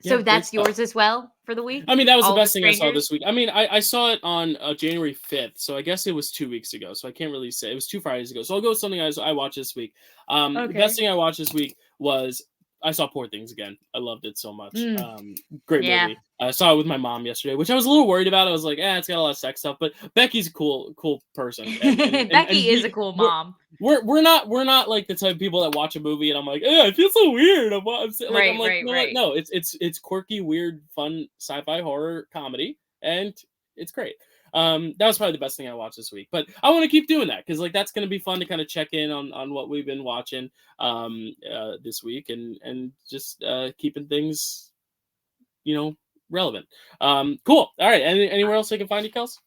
So great that's stuff. yours as well for the I week? mean, that was the All the best thing I saw this strangers? week. I mean, I saw it on January 5th, so I guess it was 2 weeks ago. So I can't really say it was 2 Fridays ago. So I'll go with something I watched this week. The best Okay. thing I watched this week was I saw Poor Things again. I loved it so much. Mm, Great yeah. movie. I saw it with my mom yesterday, which I was a little worried about. I was like, it's got a lot of sex stuff, but Becky's a cool person, and Becky is a cool mom. we're not like the type of people that watch a movie and I'm like, I feel so weird. I'm Right, like, right, you know what? right. No, it's quirky, weird, fun sci-fi horror comedy, and it's great. That was probably the best thing I watched this week. But I want to keep doing that because like that's gonna be fun to kind of check in on what we've been watching this week and just keeping things relevant. Cool. All right. Anywhere else I can find you, Kels?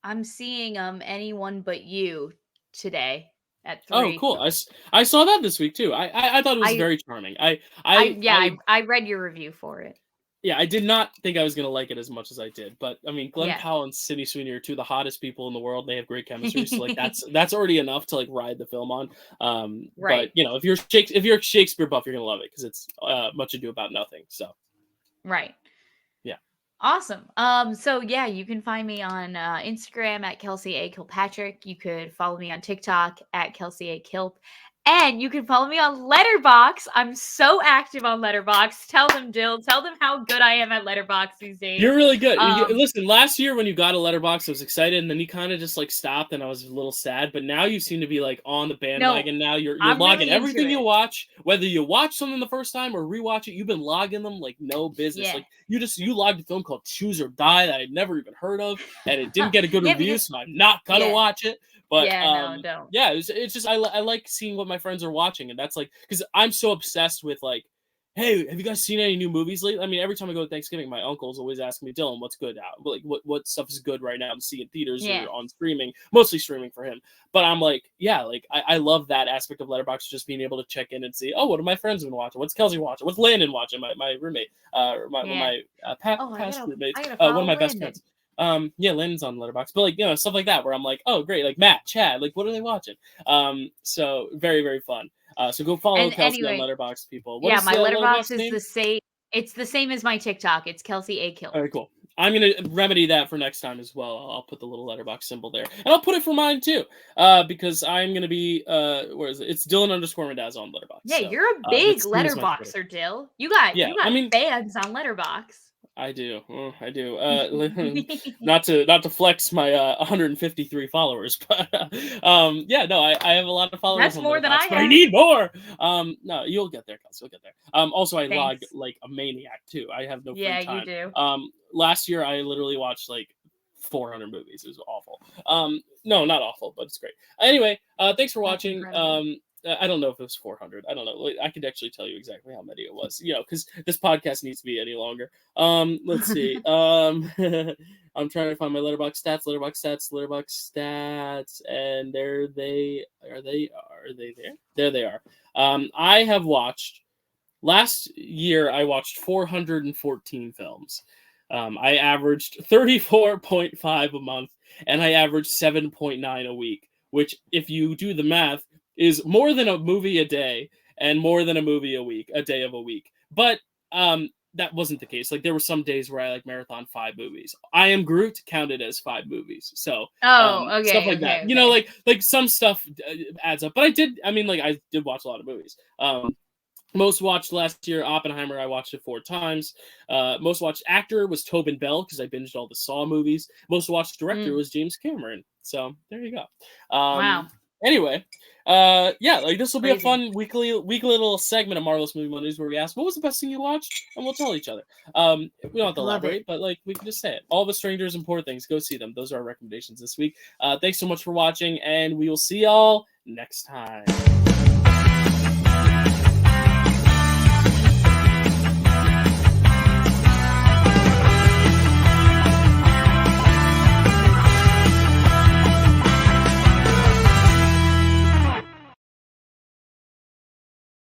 I'm seeing Anyone But You today at Oh, 3. cool. I saw that this week too. I thought it was I very charming. I I read your review for it. Yeah, I did not think I was gonna like it as much as I did. But I mean, Glenn Yeah. Powell and Sydney Sweeney are two of the hottest people in the world. They have great chemistry, so like that's already enough to like ride the film on. But Right. if you're a Shakespeare buff, you're gonna love it because it's Much Ado About Nothing. So Right. yeah. Awesome. So yeah, you can find me on Instagram at Kelsey A. Kilpatrick. You could follow me on TikTok at Kelsey A. Kilp. And you can follow me on Letterboxd. I'm so active on Letterboxd. Tell them, Dill. Tell them how good I am at Letterboxd these days. You're really good. Listen, last year when you got a Letterboxd, I was excited, and then you kind of just like stopped, and I was a little sad. But now you seem to be like on the bandwagon. Now you're logging really everything you watch, whether you watch something the first time or rewatch it. You've been logging them like no business. Yeah. Like you logged a film called Choose or Die that I'd never even heard of, and it didn't get a good review, so I'm not gonna watch it. But no, don't. Yeah, it's just I like seeing what my friends are watching, and that's like because I'm so obsessed with like, hey, have you guys seen any new movies lately? I mean, every time I go to Thanksgiving, my uncle's always asking me, Dylan, what's good out? Like, what stuff is good right now to see in theaters or on streaming? Mostly streaming for him. But I'm like, yeah, like I love that aspect of Letterboxd, just being able to check in and see, oh, what are my friends been watching? What's Kelsey watching? What's Landon watching? My roommate, past roommates, one of my best friends. Landon's on Letterboxd, but like stuff like that where I'm like, oh great, like Matt, Chad, like what are they watching? So very very fun. So go follow Kelsey on Letterboxd, people. My Letterboxd is the same. It's the same as my TikTok. It's Kelsey A. Kill. All right, cool. I'm gonna remedy that for next time as well. I'll put the little Letterboxd symbol there, and I'll put it for mine too, because I'm gonna be where is it? It's Dylan_Randazzo on Letterboxd. Yeah, so, you're a big Letterboxer, Dill. You got fans on Letterboxd. I do. Not to flex my 153 followers, but I have a lot of followers. That's more than I have. But I need more. No, you'll get there, Kelsey. You'll get there. Also, I log like a maniac too. I have no free time. Yeah, you do. Last year I literally watched like 400 movies. It was awful. No, not awful, but it's great. Anyway, thanks for watching. I don't know if it was 400. I don't know. I could actually tell you exactly how many it was. Because this podcast needs to be any longer. Let's see. I'm trying to find my Letterboxd stats, and there they are. They there? There they are. I have watched. Last year, I watched 414 films. I averaged 34.5 a month, and I averaged 7.9 a week. Which, if you do the math, is more than a movie a day and more than a movie a day of a week. But that wasn't the case. Like there were some days where I like marathon 5 movies. I Am Groot counted as 5 movies. So stuff like that. Okay. Like some stuff adds up. But I did watch a lot of movies. Most watched last year, Oppenheimer, I watched it 4 times. Most watched actor was Tobin Bell, because I binged all the Saw movies. Most watched director was James Cameron. So there you go. Wow. Anyway, this will be a fun weekly little segment of Marvel-ous Movie Mondays where we ask, what was the best thing you watched? And we'll tell each other. We don't have to elaborate, but like we can just say it. All the Strangers and Poor Things, go see them. Those are our recommendations this week. Thanks so much for watching, and we will see y'all next time.